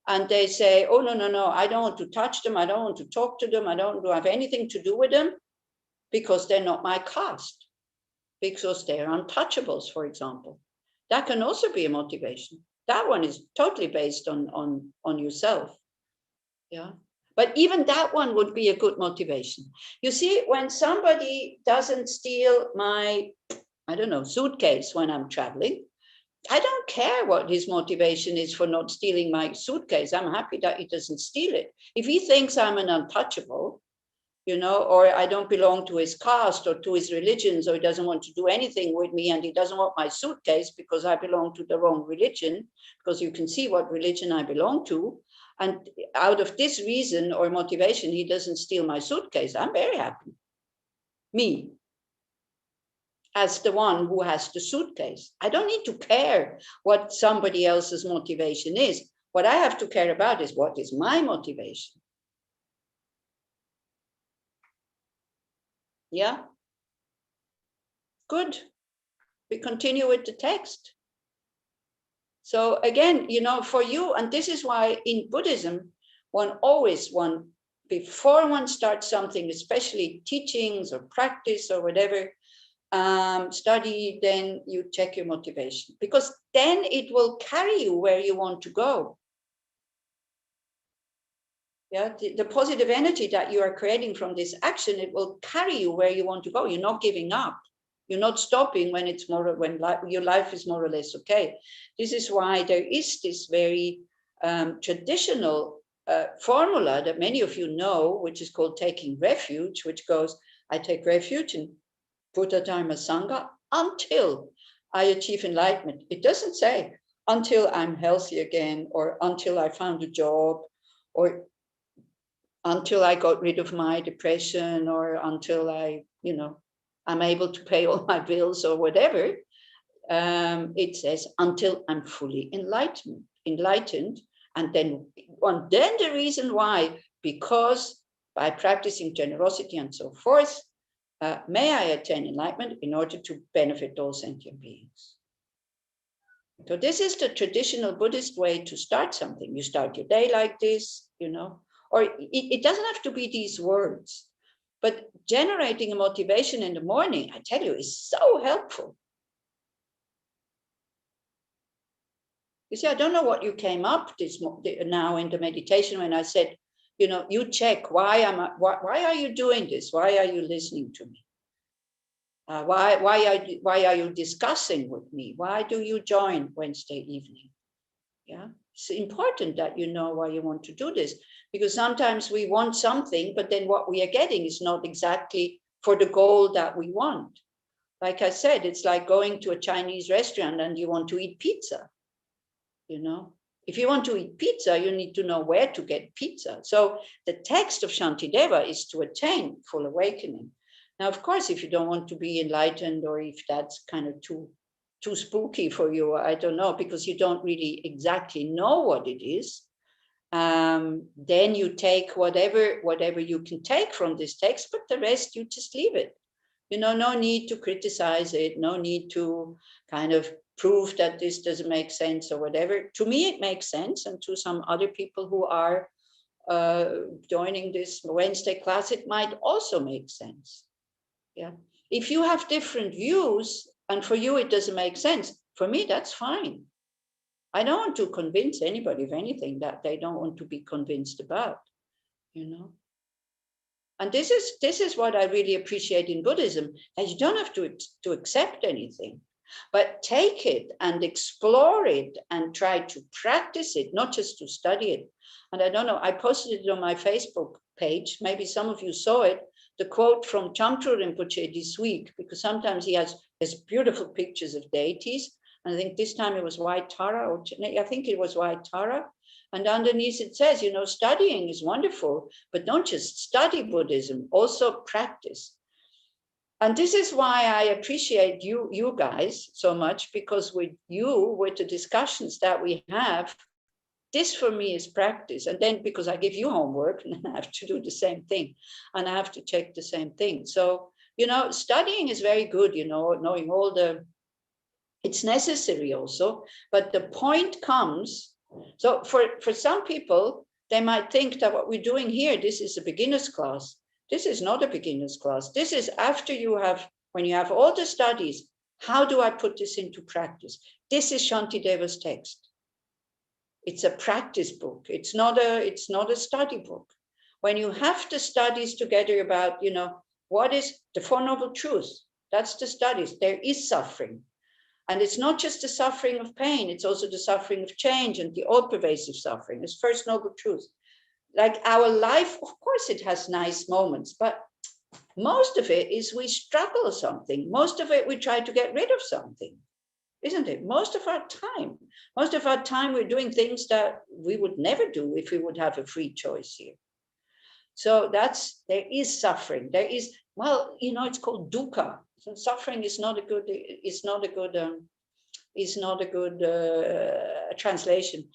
And they say, oh, no, I don't want to touch them. I don't want to talk to them. I don't want to have anything to do with them because they're not my caste, because they're untouchables, for example. That can also be a motivation. That one is totally based on yourself. Yeah. But even that one would be a good motivation. You see, when somebody doesn't steal my I don't know, suitcase when I'm traveling. I don't care what his motivation is for not stealing my suitcase. I'm happy that he doesn't steal it. If he thinks I'm an untouchable, you know, or I don't belong to his caste or to his religions, or he doesn't want to do anything with me, and he doesn't want my suitcase because I belong to the wrong religion, because you can see what religion I belong to. And out of this reason or motivation, he doesn't steal my suitcase. I'm very happy. Me, as the one who has the suitcase. I don't need to care what somebody else's motivation is. What I have to care about is what is my motivation. Yeah? Good. We continue with the text. So again, you know, for you, and this is why in Buddhism, before one starts something, especially teachings or practice or whatever, study, then you check your motivation, because then it will carry you where you want to go. Yeah, the positive energy that you are creating from this action, it will carry you where you want to go. You're not giving up. You're not stopping when it's more, when your life is more or less okay. This is why there is this very traditional formula that many of you know, which is called taking refuge, which goes, I take refuge in Buddha, Dharma, Sangha until I achieve enlightenment. It doesn't say until I'm healthy again, or until I found a job, or until I got rid of my depression, or until I, you know, I'm able to pay all my bills or whatever. It says until I'm fully enlightened. And then the reason why, because by practicing generosity and so forth, may I attain enlightenment in order to benefit all sentient beings. So this is the traditional Buddhist way to start something. You start your day like this, you know, or it doesn't have to be these words, but generating a motivation in the morning, I tell you, is so helpful. You see, I don't know what you came up now in the meditation when I said, you know, you check why are you doing this? Why are you listening to me? Why are you discussing with me? Why do you join Wednesday evening? Yeah, it's important that you know why you want to do this, because sometimes we want something, but then what we are getting is not exactly for the goal that we want. Like I said, it's like going to a Chinese restaurant and you want to eat pizza. You know, if you want to eat pizza, you need to know where to get pizza. So the text of Shantideva is to attain full awakening. Now, of course, if you don't want to be enlightened, or if that's kind of too spooky for you, I don't know, because you don't really exactly know what it is, then you take whatever you can take from this text, but the rest you just leave it. You know, no need to criticize it, no need to kind of prove that this doesn't make sense or whatever. To me, it makes sense, and to some other people who are joining this Wednesday class, it might also make sense. Yeah, if you have different views and for you it doesn't make sense, for me that's fine. I don't want to convince anybody of anything that they don't want to be convinced about, you know. And this is what I really appreciate in Buddhism, that you don't have to accept anything, but take it and explore it and try to practice it, not just to study it. And I don't know, I posted it on my Facebook page. Maybe some of you saw it, the quote from Chamtrul Rinpoche this week, because sometimes he has beautiful pictures of deities. And I think this time it was White Tara, or I think it was White Tara. And underneath it says, you know, studying is wonderful, but don't just study Buddhism, also practice. And this is why I appreciate you guys so much, because with the discussions that we have, this for me is practice. And then because I give you homework, and I have to do the same thing, and I have to check the same thing. So, you know, studying is very good, you know, knowing it's necessary also, but the point comes. So for some people, they might think that what we're doing here, this is a beginner's class. This is not a beginner's class. This is after when you have all the studies, how do I put this into practice? This is Shantideva's text. It's a practice book. It's not a study book. When you have the studies together about, you know, what is the Four Noble Truths? That's the studies. There is suffering. And it's not just the suffering of pain, it's also the suffering of change and the all-pervasive suffering. It's first noble truth. Like our life, of course, it has nice moments, but most of it is we struggle with something. Most of it we try to get rid of something, isn't it? Most of our time we're doing things that we would never do if we would have a free choice here. So there is suffering. There is, well, it's called dukkha. So suffering is not a good translation.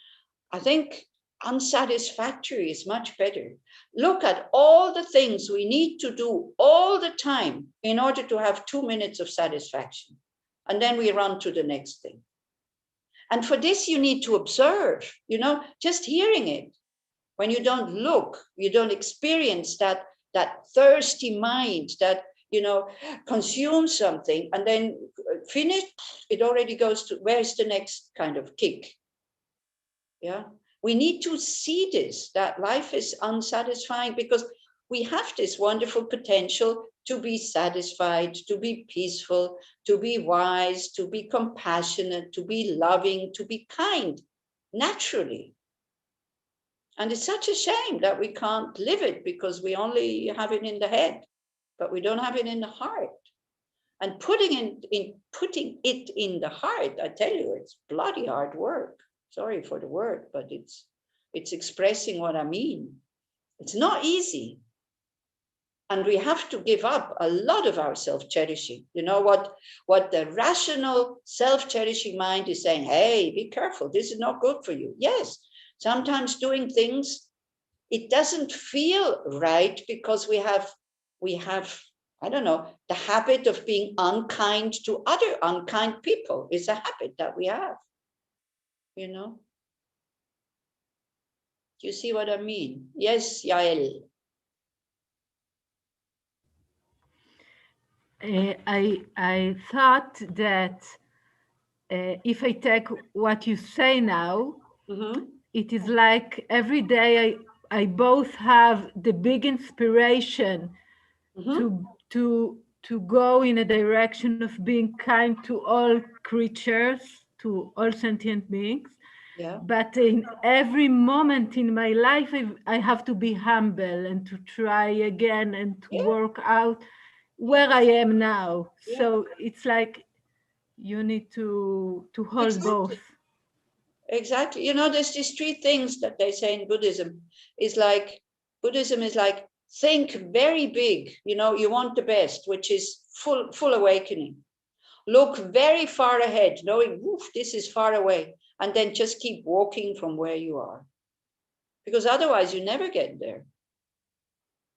I think unsatisfactory is much better. Look at all the things we need to do all the time in order to have 2 minutes of satisfaction. And then we run to the next thing. And for this, you need to observe, just hearing it. When you don't look, you don't experience that thirsty mind that, consumes something and then finish, it already goes to, where's the next kind of kick? Yeah. We need to see this, that life is unsatisfying because we have this wonderful potential to be satisfied, to be peaceful, to be wise, to be compassionate, to be loving, to be kind, naturally. And it's such a shame that we can't live it because we only have it in the head, but we don't have it in the heart. And putting it in the heart, I tell you, it's bloody hard work. Sorry for the word, but it's expressing what I mean. It's not easy. And we have to give up a lot of our self-cherishing. You know what the rational self-cherishing mind is saying, hey, be careful, this is not good for you. Yes, sometimes doing things, it doesn't feel right because we have, I don't know, the habit of being unkind to other unkind people is a habit that we have, Do you see what I mean? Yes, Yael. I thought that if I take what you say now, it is like every day I both have the big inspiration to go in a direction of being kind to all creatures, to all sentient beings. Yeah. But in every moment in my life, I have to be humble and to try again and to work out where I am now. Yeah. So it's like you need to hold both. Exactly. There's these 3 things that they say in Buddhism. Buddhism is like, think very big. You want the best, which is full awakening. Look very far ahead, knowing, this is far away. And then just keep walking from where you are. Because otherwise you never get there.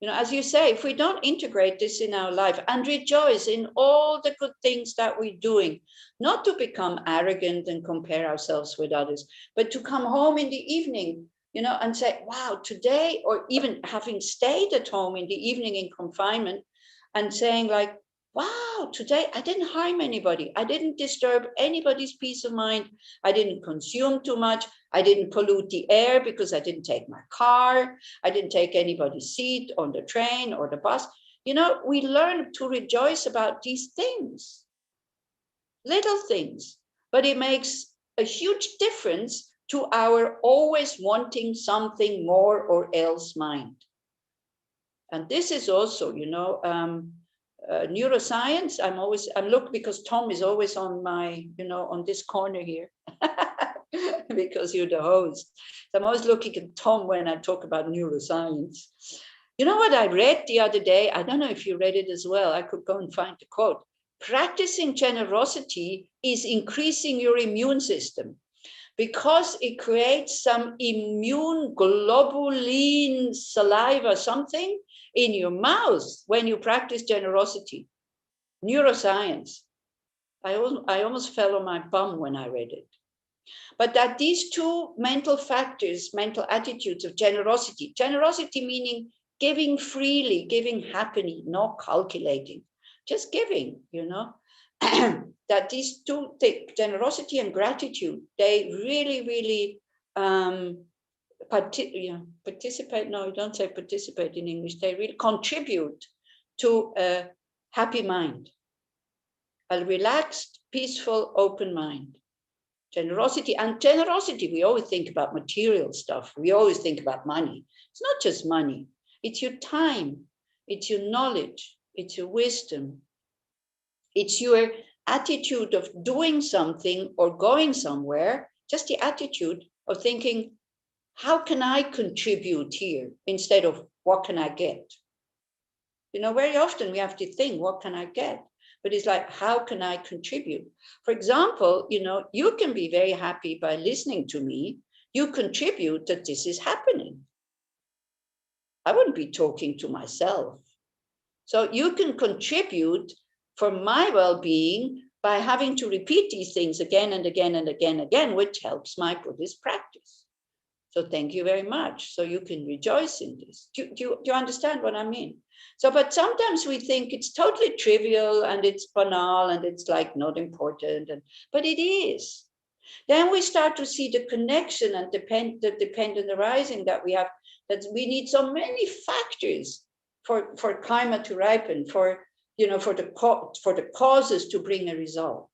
As you say, if we don't integrate this in our life and rejoice in all the good things that we're doing, not to become arrogant and compare ourselves with others, but to come home in the evening, and say, wow, today, or even having stayed at home in the evening in confinement and saying like, wow, today I didn't harm anybody. I didn't disturb anybody's peace of mind. I didn't consume too much. I didn't pollute the air because I didn't take my car. I didn't take anybody's seat on the train or the bus. We learn to rejoice about these things, little things, but it makes a huge difference to our always wanting something more or else mind. And this is also, neuroscience. I'm looking because Tom is always on my, on this corner here because you're the host. So I'm always looking at Tom when I talk about neuroscience. You know what I read the other day? I don't know if you read it as well. I could go and find the quote. Practicing generosity is increasing your immune system because it creates some immune globulin saliva, something in your mouth when you practice generosity. Neuroscience. I almost fell on my bum when I read it. But that these 2 mental factors, mental attitudes of generosity meaning giving freely, giving happily, not calculating, just giving, that these 2 things, generosity and gratitude, they really, really participate. No, you don't say participate in English. They really contribute to a happy mind. a relaxed, peaceful, open mind. Generosity, and generosity, we always think about material stuff. We always think about money. It's not just money. It's your time. It's your knowledge. It's your wisdom. It's your attitude of doing something or going somewhere, just the attitude of thinking, how can I contribute here instead of what can I get? You know, very often we have to think, what can I get? But it's like, how can I contribute? For example, you know, you can be very happy by listening to me. You contribute that this is happening. I wouldn't be talking to myself. So you can contribute for my well-being by having to repeat these things again and again and again and again, which helps my Buddhist practice. So thank you very much. So you can rejoice in this. Do you understand what I mean? So, but sometimes we think it's totally trivial and it's banal and it's like not important, but it is. Then we start to see the connection and the dependent arising that we have, that we need so many factors for karma to ripen, for the causes to bring a result.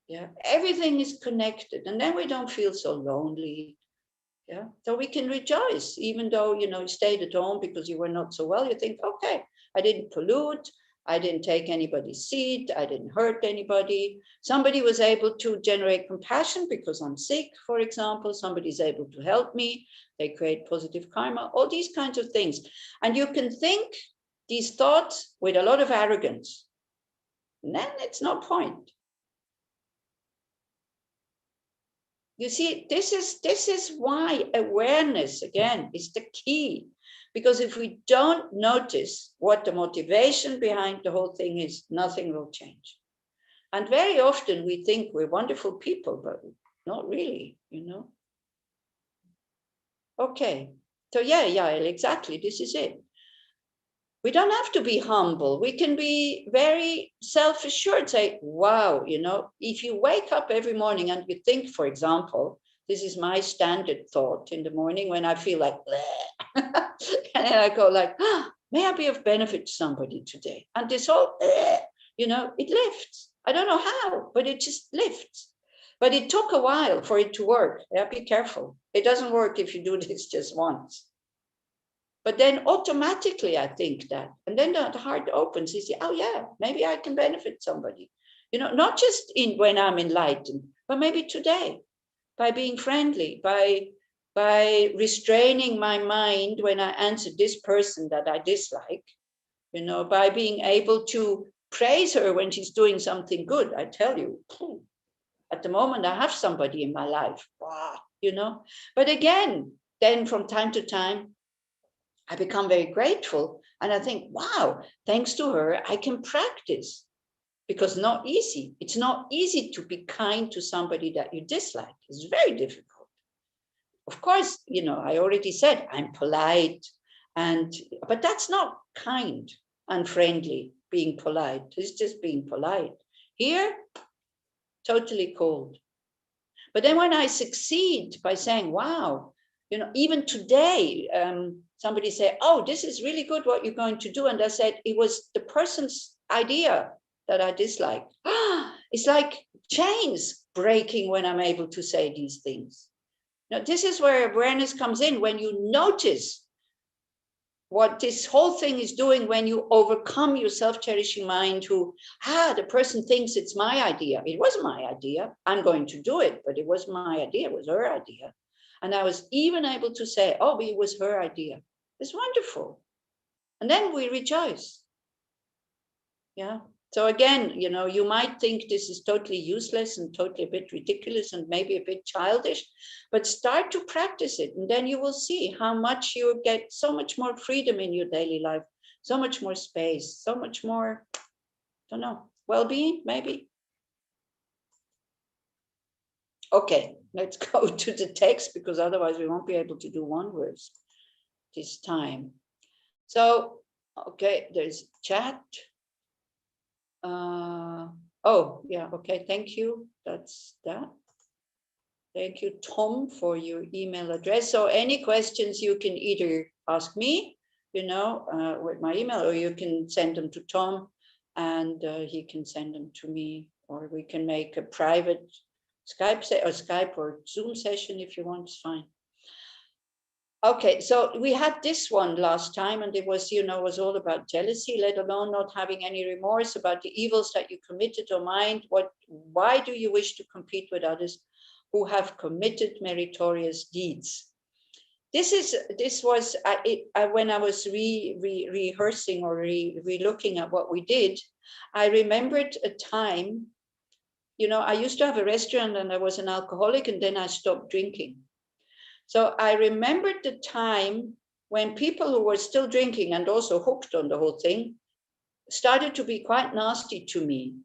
Yeah, everything is connected, and then we don't feel so lonely. Yeah, so we can rejoice, even though, you know, you stayed at home because you were not so well. You think, okay, I didn't pollute, I didn't take anybody's seat, I didn't hurt anybody. Somebody was able to generate compassion because I'm sick, for example. Somebody's able to help me. They create positive karma, all these kinds of things. And you can think these thoughts with a lot of arrogance. And then it's no point. You see, this is why awareness, again, is the key. Because if we don't notice what the motivation behind the whole thing is, nothing will change. And very often we think we're wonderful people, but not really, you know. Okay, so yeah, exactly, this is it. We don't have to be humble. We can be very self-assured, say, wow, you know, if you wake up every morning and you think, for example, this is my standard thought in the morning when I feel like, and then I go like, may I be of benefit to somebody today? And this whole, you know, it lifts. I don't know how, but it just lifts. But it took a while for it to work. Yeah, be careful. It doesn't work if you do this just once. But then automatically I think that, and then the heart opens, you see, oh yeah, maybe I can benefit somebody. You know, not just when I'm enlightened, but maybe today, by being friendly, by restraining my mind when I answer this person that I dislike, you know, by being able to praise her when she's doing something good. I tell you, at the moment I have somebody in my life, you know, but again, then from time to time, I become very grateful and I think, wow, thanks to her, I can practice, because not easy. It's not easy to be kind to somebody that you dislike. It's very difficult. Of course, you know, I already said I'm polite, but that's not kind and friendly, being polite. It's just being polite. Here, totally cold. But then when I succeed by saying, wow, you know, even today, somebody said, oh, this is really good what you're going to do. And I said, it was the person's idea that I dislike. It's like chains breaking when I'm able to say these things. Now, this is where awareness comes in, when you notice what this whole thing is doing, when you overcome your self-cherishing mind who, the person thinks it's my idea. It wasn't my idea. I'm going to do it, but it wasn't my idea. It was her idea. And I was even able to say, oh, but it was her idea. It's wonderful. And then we rejoice. Yeah. So again, you know, you might think this is totally useless and totally a bit ridiculous and maybe a bit childish, but start to practice it. And then you will see how much you get so much more freedom in your daily life, so much more space, so much more, I don't know, well-being, maybe. Okay, let's go to the text, because otherwise we won't be able to do one verse this time. So, okay, there's chat. Oh, yeah, okay, thank you. That's that. Thank you, Tom, for your email address. So any questions you can either ask me, you know, with my email, or you can send them to Tom, and he can send them to me, or we can make a private Skype or Zoom session if you want. It's fine. Okay, so we had this one last time, and it was, was all about jealousy, let alone not having any remorse about the evils that you committed or mind. Why do you wish to compete with others who have committed meritorious deeds? This was when I was rehearsing or re-looking at what we did. I remembered a time, I used to have a restaurant and I was an alcoholic, and then I stopped drinking. So I remembered the time when people who were still drinking and also hooked on the whole thing started to be quite nasty to me,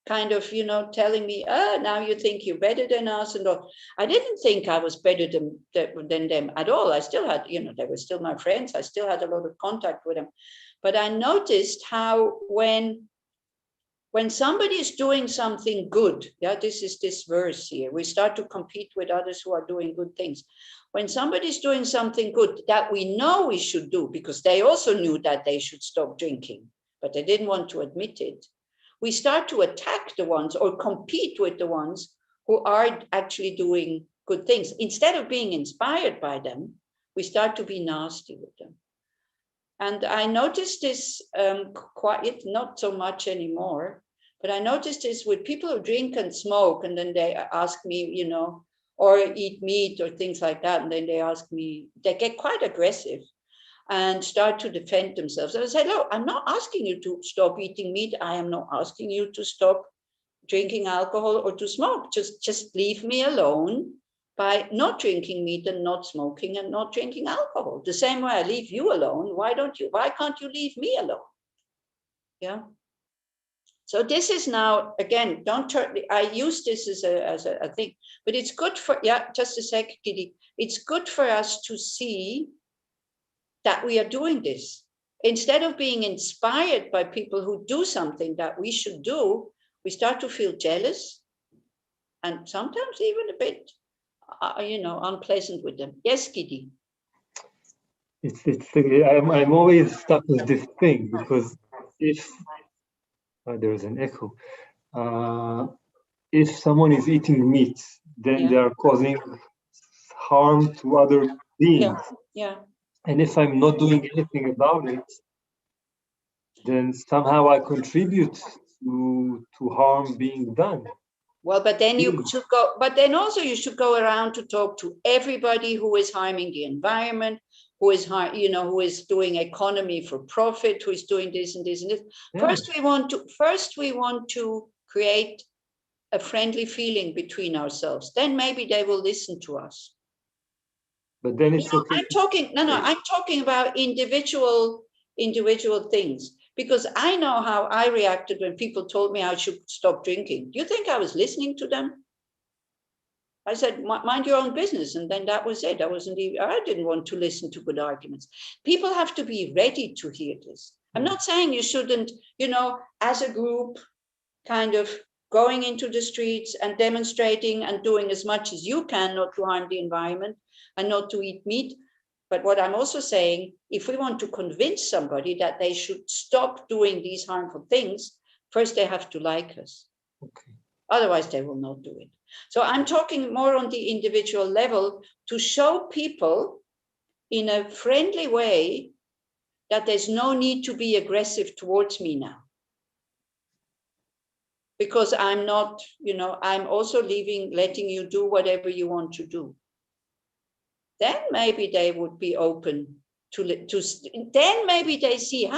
kind of, telling me, now you think you're better than us and all. I didn't think I was better than them at all. I still had, they were still my friends. I still had a lot of contact with them. But I noticed how when somebody is doing something good, this is this verse here, we start to compete with others who are doing good things. When somebody's doing something good that we know we should do, because they also knew that they should stop drinking, but they didn't want to admit it, we start to attack the ones or compete with the ones who are actually doing good things. Instead of being inspired by them, we start to be nasty with them. And I noticed this quite, not so much anymore, but I noticed this with people who drink and smoke, and then they ask me, or eat meat or things like that. And then they ask me, they get quite aggressive and start to defend themselves. And I say, look, I'm not asking you to stop eating meat. I am not asking you to stop drinking alcohol or to smoke. Just leave me alone by not drinking meat and not smoking and not drinking alcohol. The same way I leave you alone. Why can't you leave me alone? Yeah. So this is now, again, I use this as a thing, but it's good for, just a sec, Kitty. It's good for us to see that we are doing this. Instead of being inspired by people who do something that we should do, we start to feel jealous and sometimes even a bit, unpleasant with them. Yes, Kitty. I'm always stuck with this thing, because if there's an echo, if someone is eating meat, then they are causing harm to other beings. Yeah. And if I'm not doing anything about it, then somehow I contribute to harm being done. Well, but then you should go, but then also you should go around to talk to everybody who is harming the environment, who is who is doing economy for profit, who is doing this and this and this. Yeah. First we want to create a friendly feeling between ourselves. Then maybe they will listen to us. But then it's okay. I'm talking about individual things. Because I know how I reacted when people told me I should stop drinking. Do you think I was listening to them? I said, mind your own business. And then that was it. I didn't want to listen to good arguments. People have to be ready to hear this. I'm not saying you shouldn't, as a group, kind of going into the streets and demonstrating and doing as much as you can not to harm the environment and not to eat meat. But what I'm also saying, if we want to convince somebody that they should stop doing these harmful things, first they have to like us. Okay. Otherwise, they will not do it. So I'm talking more on the individual level to show people in a friendly way that there's no need to be aggressive towards me now. Because I'm not, I'm also letting you do whatever you want to do. Then maybe they would be open to then maybe they see,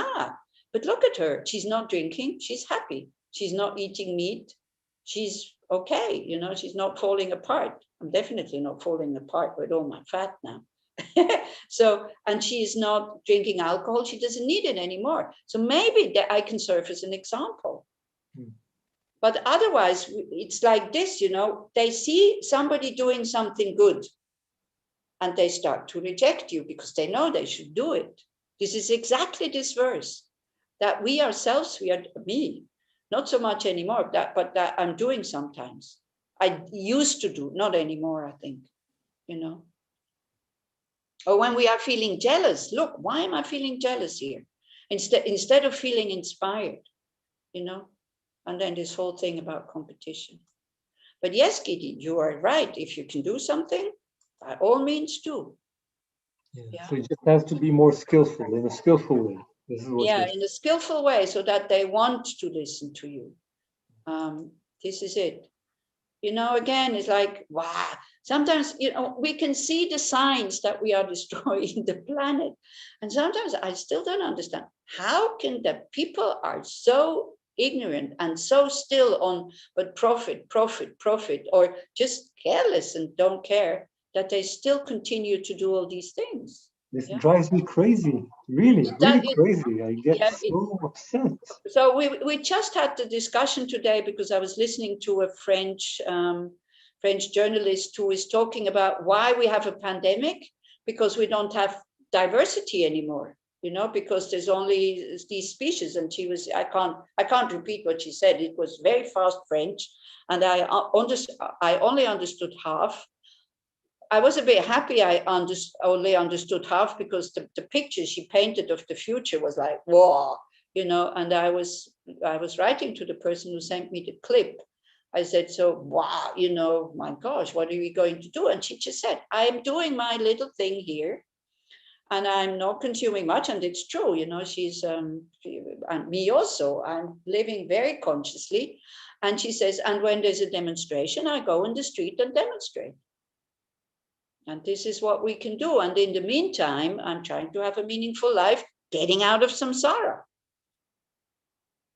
but look at her. She's not drinking. She's happy. She's not eating meat. She's okay. She's not falling apart. I'm definitely not falling apart with all my fat now. So, and she's not drinking alcohol. She doesn't need it anymore. So maybe I can serve as an example. But otherwise, it's like this, they see somebody doing something good and they start to reject you because they know they should do it. This is exactly this verse that we ourselves, me, not so much anymore, but that I'm doing sometimes. I used to do, not anymore, I think, Or when we are feeling jealous, look, why am I feeling jealous here? Instead of feeling inspired. you know, and then this whole thing about competition. But yes, Gidi, you are right. If you can do something, by all means do. Yeah. So it just has to be more skillful, in a skillful way. This is what in a skillful way, so that they want to listen to you. This is it. You know, again, it's like, wow. Sometimes, you know, we can see the signs that we are destroying the planet. And sometimes I still don't understand. How can the people are so ignorant and so still on, but profit, or just careless and don't care, that they still continue to do all these things? This drives me crazy, really crazy. I get so upset. So we just had the discussion today because I was listening to a French journalist who is talking about why we have a pandemic, because we don't have diversity anymore, you know, because there's only these species. And she was, I can't repeat what she said. It was very fast French, and I only understood half. I was a bit happy I only understood half, because the picture she painted of the future was like, whoa, you know. And I was writing to the person who sent me the clip. I said, so, wow, you know, my gosh, what are we going to do? And she just said, I'm doing my little thing here, and I'm not consuming much. And it's true, you know, she's, and me also, I'm living very consciously. And she says, and when there's a demonstration, I go in the street and demonstrate. And this is what we can do. And in the meantime, I'm trying to have a meaningful life, getting out of samsara.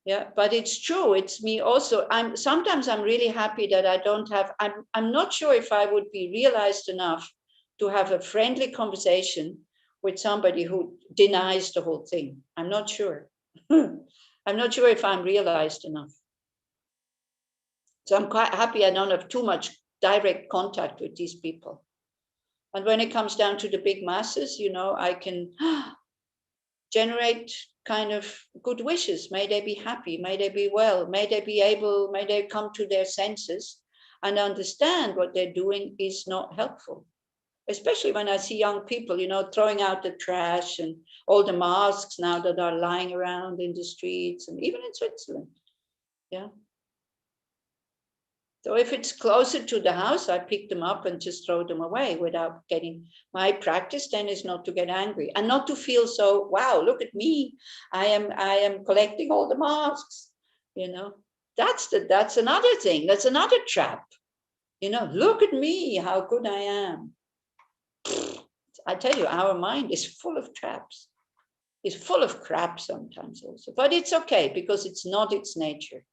Yeah, but it's true. It's me also. Sometimes I'm really happy that I don't have, I'm not sure if I would be realized enough to have a friendly conversation with somebody who denies the whole thing. I'm not sure. I'm not sure if I'm realized enough. So I'm quite happy I don't have too much direct contact with these people. And when it comes down to the big masses, you know, I can generate kind of good wishes. May they be happy, may they be well, may they be able, may they come to their senses and understand what they're doing is not helpful. Especially when I see young people, you know, throwing out the trash and all the masks now that are lying around in the streets, and even in Switzerland. Yeah. So if it's closer to the house, I pick them up and just throw them away without getting. My practice then is not to get angry and not to feel so, wow, look at me. I am collecting all the masks, you know. That's another thing. That's another trap. You know, look at me, how good I am. I tell you, our mind is full of traps. It's full of crap sometimes also, but it's okay because it's not its nature.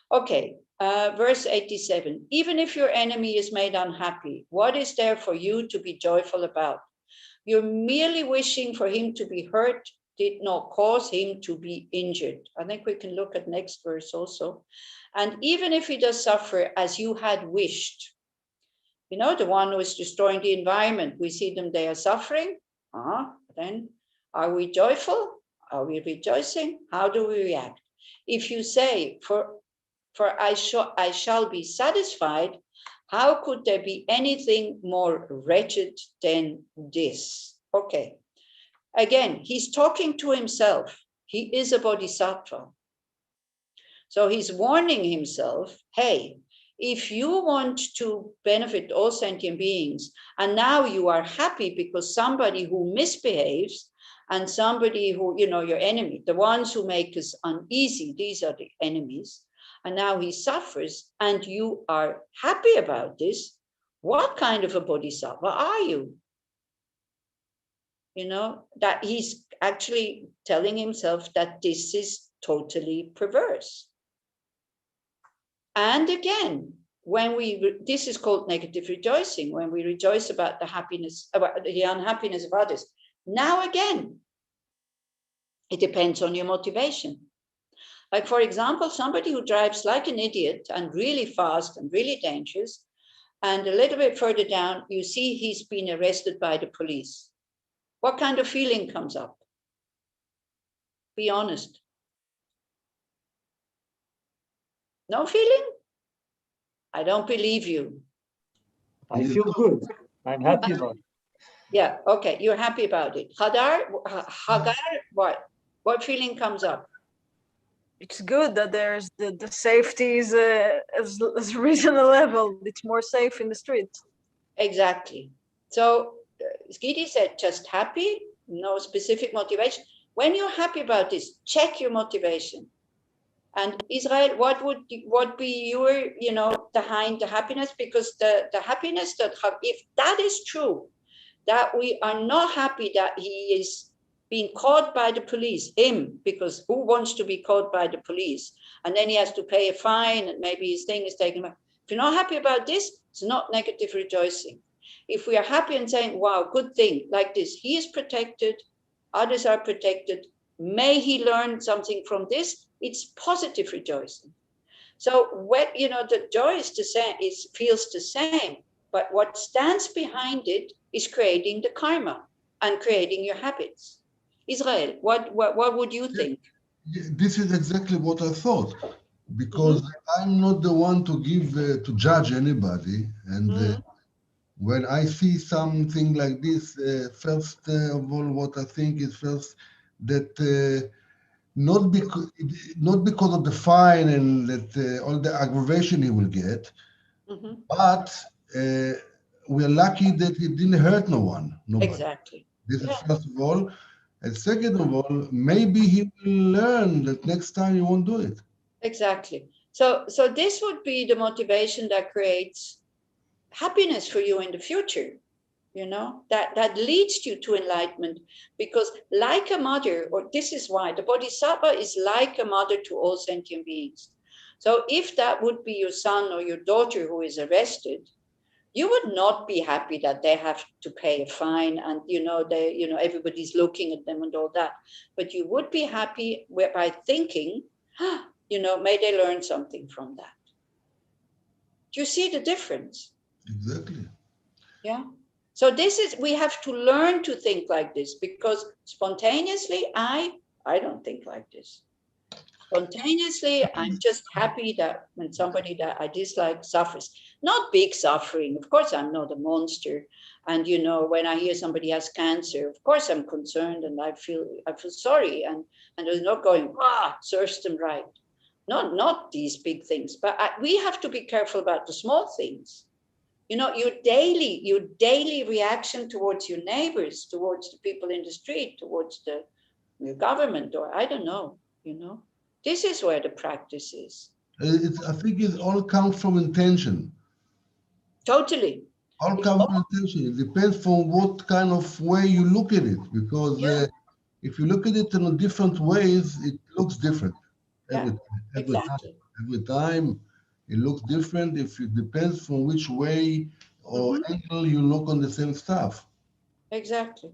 Okay, verse 87. Even if your enemy is made unhappy, what is there for you to be joyful about? You're merely wishing for him to be hurt did not cause him to be injured. I think we can look at next verse also. And even if he does suffer as you had wished, you know, the one who is destroying the environment, we see them, they are suffering. Then are we joyful? Are we rejoicing? How do we react? If you say, for I shall be satisfied, how could there be anything more wretched than this? Okay. Again, he's talking to himself. He is a bodhisattva. So he's warning himself, hey, if you want to benefit all sentient beings, and now you are happy because somebody who misbehaves and somebody who, you know, your enemy, the ones who make us uneasy, these are the enemies, and now he suffers, and you are happy about this, what kind of a bodhisattva are you? You know, that he's actually telling himself that this is totally perverse. And again, when this is called negative rejoicing, when we rejoice about the happiness, about the unhappiness of others. Now again, it depends on your motivation. Like, for example, somebody who drives like an idiot and really fast and really dangerous, and a little bit further down, you see he's been arrested by the police. What kind of feeling comes up? Be honest. No feeling? I don't believe you. I feel good. I'm happy about it. Yeah, okay, you're happy about it. Hagar, what feeling comes up? it's good that there's the safety is as reasonable level. It's more safe in the streets. Exactly. So Gidi said, just happy, no specific motivation. When you're happy about this, check your motivation. And Israel, what be your, behind the happiness? Because the happiness that, if that is true, that we are not happy that he is being caught by the police, him, because who wants to be caught by the police? And then he has to pay a fine and maybe his thing is taken back. If you're not happy about this, it's not negative rejoicing. If we are happy and saying, wow, good thing, like this, he is protected, others are protected, may he learn something from this, it's positive rejoicing. So when, the joy is the same, feels the same, but what stands behind it is creating the karma and creating your habits. Israel, what would you think? This is exactly what I thought, because I'm not the one to give to judge anybody, and when I see something like this, first of all, what I think is first that not because of the fine and that all the aggravation he will get, but we are lucky that he didn't hurt no one, nobody. Exactly. This is first of all. And second of all, maybe he will learn that next time he won't do it. Exactly. So this would be the motivation that creates happiness for you in the future, that leads you to enlightenment. Because like a mother, or this is why the Bodhisattva is like a mother to all sentient beings. So if that would be your son or your daughter who is arrested, you would not be happy that they have to pay a fine and everybody's looking at them and all that, but you would be happy by thinking, may they learn something from that. Do you see the difference? Exactly. Yeah. So we have to learn to think like this, because spontaneously I don't think like this. Spontaneously, I'm just happy that when somebody that I dislike suffers, not big suffering. Of course, I'm not a monster. And when I hear somebody has cancer, of course I'm concerned and I feel sorry, and there's not going, serves them right. Not these big things, but we have to be careful about the small things. Your daily reaction towards your neighbors, towards the people in the street, towards your government, or I don't know, This is where the practice is. I think it all comes from intention. Totally. All comes from intention. It depends from what kind of way you look at it, because if you look at it in different ways, it looks different. Every time it looks different. If it depends from which way or angle you look on the same stuff. Exactly.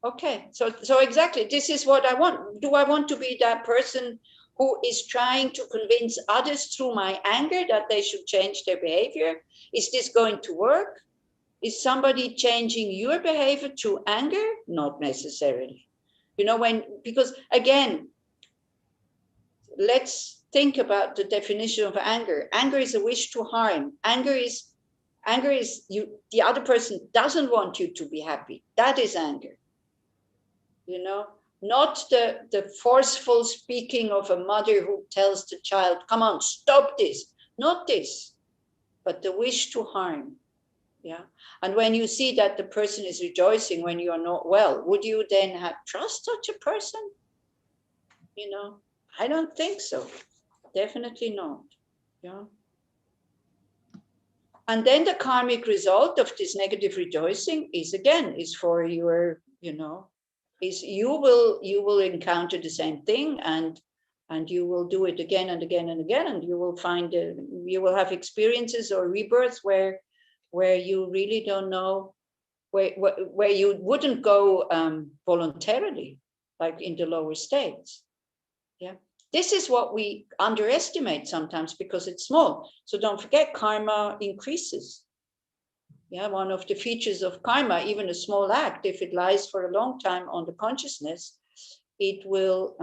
Okay, so exactly, this is what I want. Do I want to be that person who is trying to convince others through my anger that they should change their behavior? Is this going to work? Is somebody changing your behavior through anger? Not necessarily. Because again, let's think about the definition of anger. Anger is a wish to harm. Anger is the other person doesn't want you to be happy. That is anger. Not the forceful speaking of a mother who tells the child, come on, stop this. Not this, but the wish to harm. Yeah. And when you see that the person is rejoicing when you are not well, would you then trust such a person? I don't think so. Definitely not. Yeah. And then the karmic result of this negative rejoicing is for your, is you will encounter the same thing, and you will do it again and again and again, and you will find you will have experiences or rebirths where you really don't know, where you wouldn't go voluntarily, like in the lower states. Yeah. This is what we underestimate sometimes because it's small. So don't forget, karma increases. Yeah, one of the features of karma, even a small act, if it lies for a long time on the consciousness, it will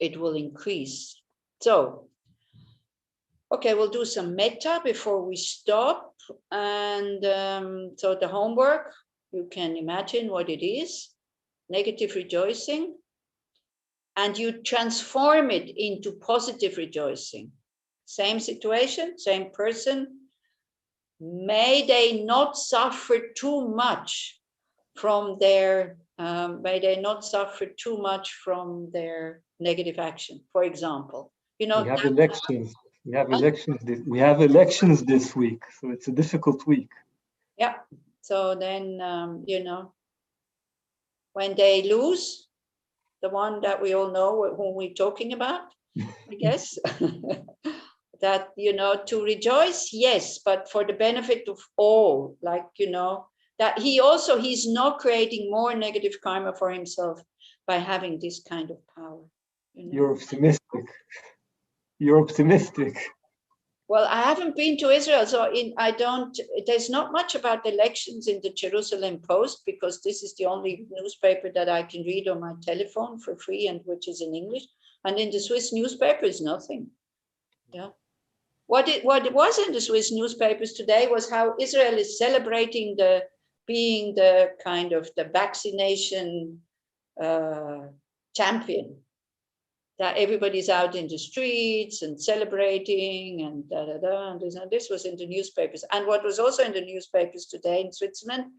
increase. So, okay, we'll do some metta before we stop. And so the homework, you can imagine what it is. Negative rejoicing. and you transform it into positive rejoicing. Same situation, same person. May they not suffer too much from their, negative action, for example. You know, we have elections. We have elections. We have elections this week, so it's a difficult week. Yeah. So then, you know, when they lose, the one that we all know whom we're talking about, I guess, that, you know, to rejoice, yes, but for the benefit of all, like, you know, that he's not creating more negative karma for himself by having this kind of power. You know? You're optimistic. You're optimistic. Well, I haven't been to Israel, so there's not much about elections in the Jerusalem Post, because this is the only newspaper that I can read on my telephone for free, and which is in English. And in the Swiss newspaper is nothing. Yeah. What was in the Swiss newspapers today was how Israel is celebrating being the kind of the vaccination champion. That everybody's out in the streets and celebrating and and this was in the newspapers. And what was also in the newspapers today in Switzerland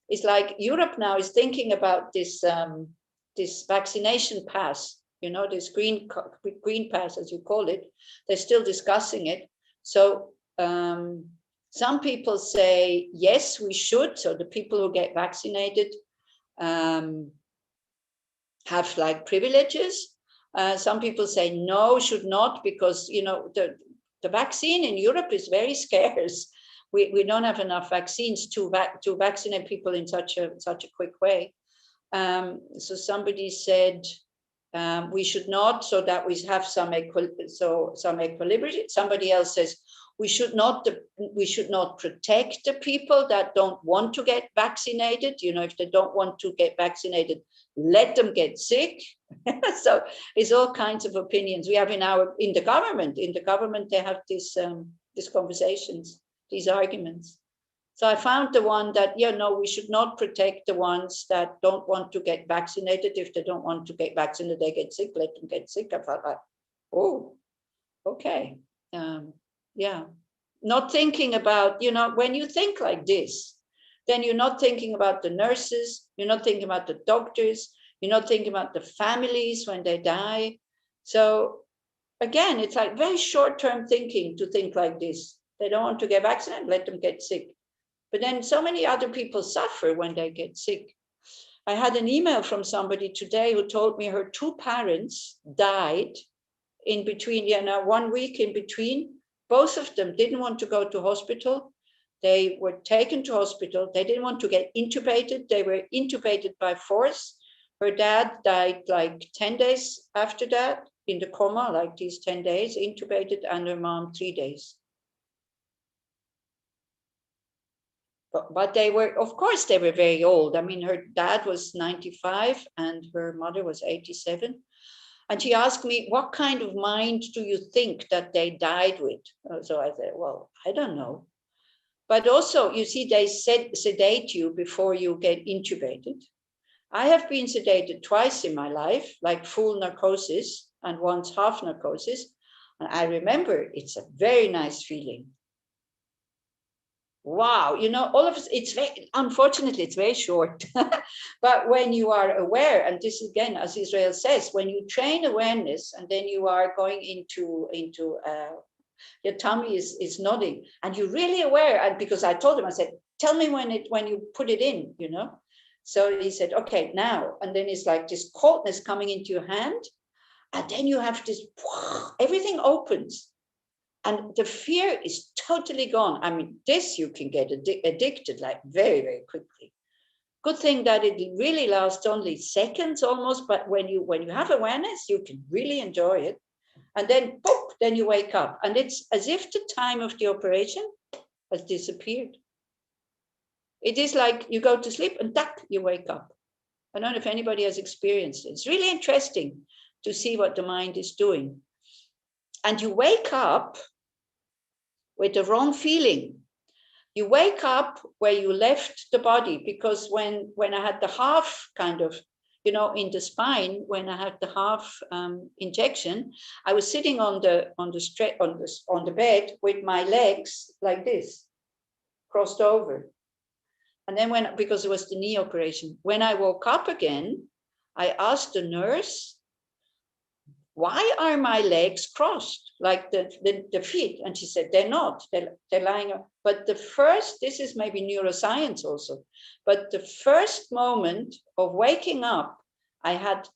is like Europe now is thinking about this this vaccination pass, you know, this green pass, as you call it. They're still discussing it. So some people say, yes, we should. So the people who get vaccinated have like privileges. Some people say no, should not, because, you know, the vaccine in Europe is very scarce. We don't have enough vaccines to vaccinate people in such a quick way. So somebody said we should not, so that we have some equilibrium. Somebody else says we should not protect the people that don't want to get vaccinated. You know, if they don't want to get vaccinated, let them get sick. So it's all kinds of opinions we have in the government. In the government, they have these conversations, these arguments. So I found the one that, we should not protect the ones that don't want to get vaccinated. If they don't want to get vaccinated, they get sick, let them get sick. I thought, oh, okay. Yeah. Not thinking about, when you think like this, then you're not thinking about the nurses, you're not thinking about the doctors, you're not thinking about the families when they die. So again, it's like very short-term thinking to think like this. They don't want to get vaccinated, let them get sick. But then so many other people suffer when they get sick. I had an email from somebody today who told me her 2 parents died in between, 1 week in between. Both of them didn't want to go to hospital. They were taken to hospital. They didn't want to get intubated. They were intubated by force. Her dad died like 10 days after that in the coma, like these 10 days, intubated, and her mom 3 days. But they were, of course, they were very old. I mean, her dad was 95 and her mother was 87. And she asked me, what kind of mind do you think that they died with? So I said, well, I don't know. But also, you see, they sedate you before you get intubated. I have been sedated twice in my life, like full narcosis and once half narcosis. And I remember it's a very nice feeling. Wow, all of it's unfortunately, it's very short. But when you are aware, and this again, as Israel says, when you train awareness and then you are going into your tummy is nodding and you're really aware. And because I told him, I said, tell me when you put it in, So he said, okay, now. And then it's like this coldness coming into your hand. And then you have this, everything opens. And the fear is totally gone. I mean, this you can get addicted like very, very quickly. Good thing that it really lasts only seconds almost, but when you have awareness, you can really enjoy it. And then, boop, then you wake up. And it's as if the time of the operation has disappeared. It is like you go to sleep and duck, you wake up. I don't know if anybody has experienced it. It's really interesting to see what the mind is doing. And you wake up with the wrong feeling. You wake up where you left the body, because when I had the half kind of you know, in the spine, when I had the half injection, I was sitting on the bed with my legs like this, crossed over. And then because it was the knee operation, when I woke up again, I asked the nurse, why are my legs crossed like the feet? And she said, they're not, they're lying. But this is maybe neuroscience also, but the first moment of waking up, I had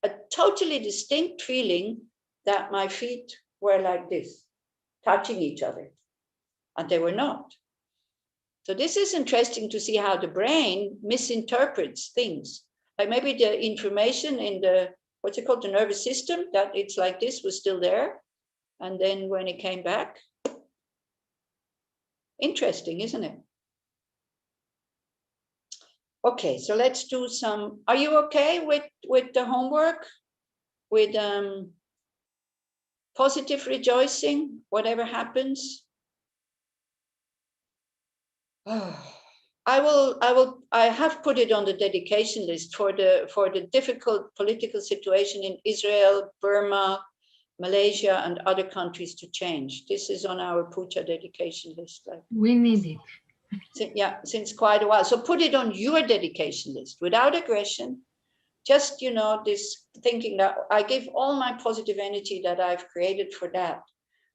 a totally distinct feeling that my feet were like this, touching each other, and they were not. So this is interesting to see how the brain misinterprets things. Like maybe the information in the, what's it called, the nervous system, that it's like this was still there. And then when it came back, interesting, isn't it? Okay, so let's do some, are you okay with the homework? With positive rejoicing, whatever happens? I have put it on the dedication list for the difficult political situation in Israel, Burma, Malaysia, and other countries to change. This is on our puja dedication list. We need it. Yeah, since quite a while. So put it on your dedication list without aggression. Just, you know, this thinking that I give all my positive energy that I've created for that.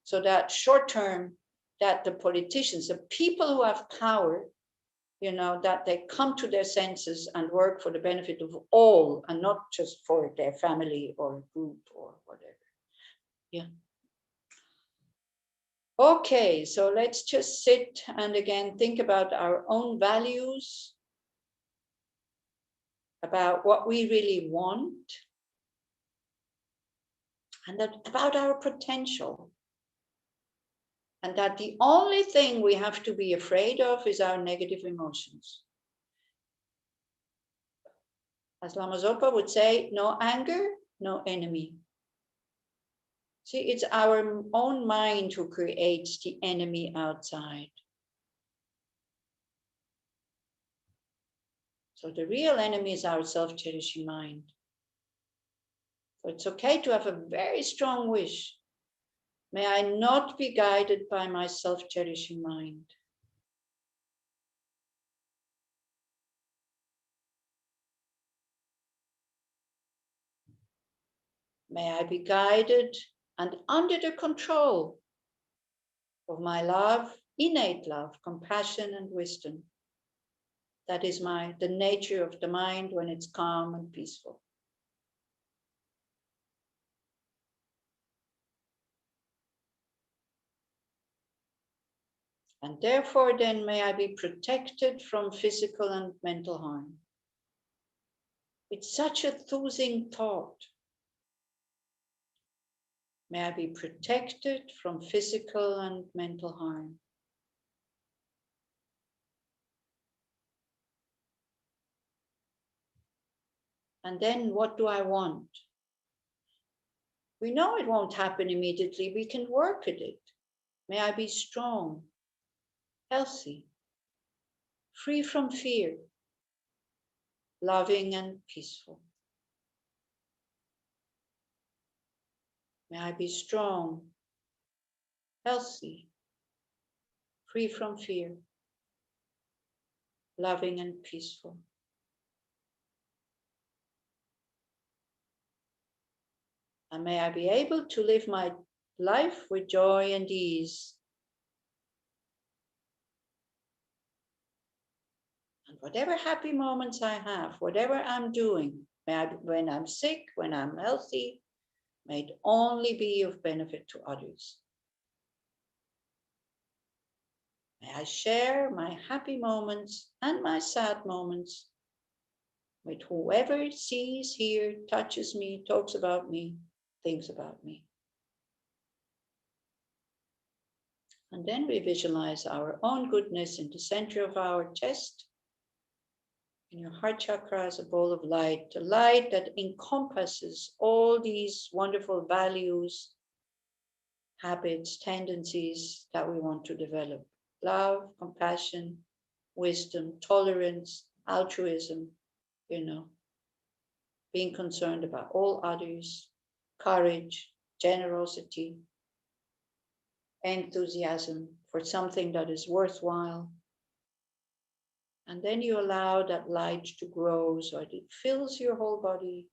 So that short term, that the politicians, the people who have power, you know, that they come to their senses and work for the benefit of all and not just for their family or group or whatever. Yeah. Okay, so let's just sit and again think about our own values, about what we really want, and about our potential. And that the only thing we have to be afraid of is our negative emotions. As Lama Zopa would say, no anger, no enemy. See, it's our own mind who creates the enemy outside. So the real enemy is our self-cherishing mind. So it's okay to have a very strong wish. May I not be guided by my self-cherishing mind. May I be guided and under the control of my love, innate love, compassion, and wisdom. That is the nature of the mind when it's calm and peaceful. And therefore, then, may I be protected from physical and mental harm. It's such a soothing thought. May I be protected from physical and mental harm. And then what do I want? We know it won't happen immediately. We can work at it. May I be strong, healthy, free from fear, loving and peaceful. May I be strong, healthy, free from fear, loving and peaceful. And may I be able to live my life with joy and ease. And whatever happy moments I have, whatever I'm doing, when I'm sick, when I'm healthy, may it only be of benefit to others. May I share my happy moments and my sad moments with whoever sees, hears, touches me, talks about me, thinks about me. And then we visualize our own goodness in the center of our chest. In your heart chakra is a ball of light, the light that encompasses all these wonderful values, habits, tendencies that we want to develop. Love, compassion, wisdom, tolerance, altruism, you know. being concerned about all others, courage, generosity, enthusiasm for something that is worthwhile. And then you allow that light to grow so it fills your whole body.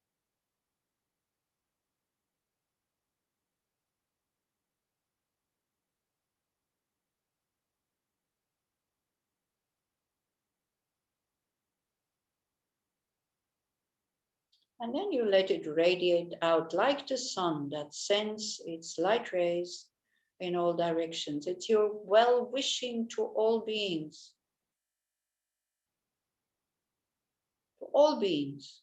And then you let it radiate out like the sun that sends its light rays in all directions. It's your well-wishing to all beings. To all beings.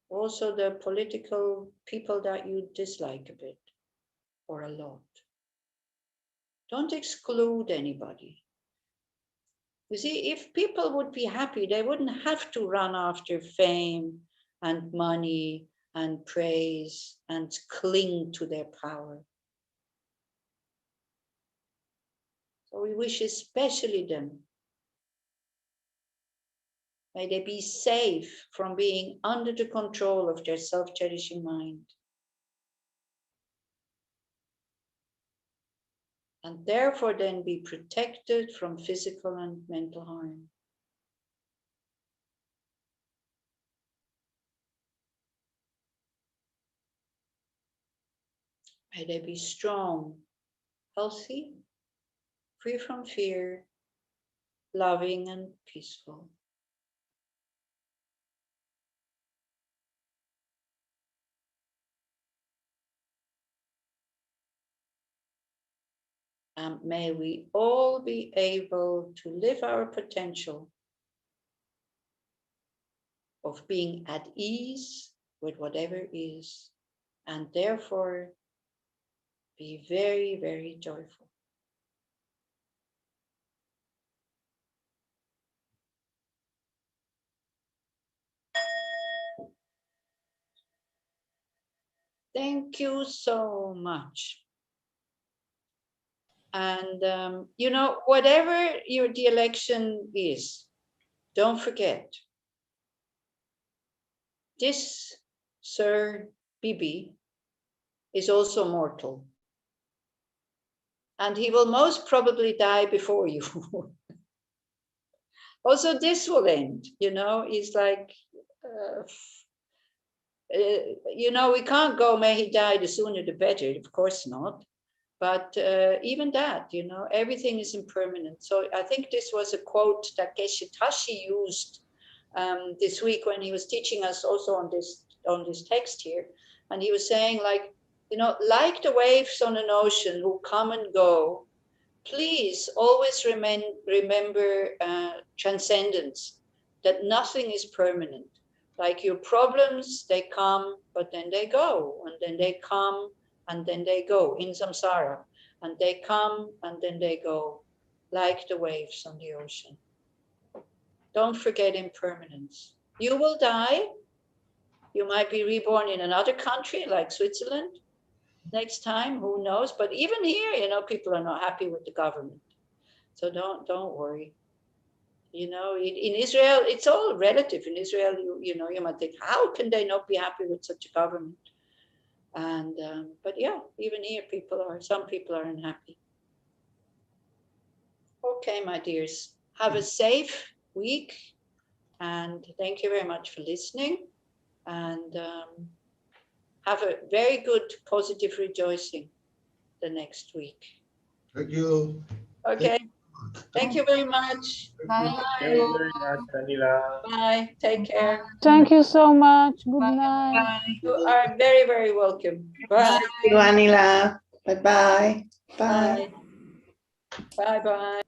Also the political people that you dislike a bit or a lot. Don't exclude anybody. You see, if people would be happy, they wouldn't have to run after fame and money and praise and cling to their power. So we wish especially them. May they be safe from being under the control of their self-cherishing mind. And therefore then be protected from physical and mental harm. May they be strong, healthy, free from fear, loving and peaceful. And may we all be able to live our potential of being at ease with whatever is, and therefore be very, very joyful. Thank you so much. And, you know, whatever the election is, don't forget, this Sir Bibi is also mortal. And he will most probably die before you. Also, this will end, you know, it's like, you know, we can't go, may he die, the sooner the better, of course not. But even that, you know, everything is impermanent. So I think this was a quote that Geshe Tashi used this week when he was teaching us also on this text here. And he was saying, like, you know, like the waves on an ocean who come and go, please always remember transcendence, that nothing is permanent. Like your problems, they come, but then they go, and then they come, and then they go in samsara, and they come, and then they go, like the waves on the ocean. Don't forget impermanence. You will die. You might be reborn in another country like Switzerland next time, who knows? But even here, you know, people are not happy with the government. So don't worry. You know, in Israel, it's all relative. In Israel, you know, you might think, how can they not be happy with such a government? And but yeah, even here, some people are unhappy. Okay, my dears, have a safe week, and thank you very much for listening. And have a very good, positive rejoicing the next week. Thank you. Okay. Thank you very much. Thank you very much, Daniela. Bye. Take care. Thank you so much. Good night. You are very, very welcome. Bye. Thank you, Anila. Bye-bye. Bye. Bye. Bye. Bye.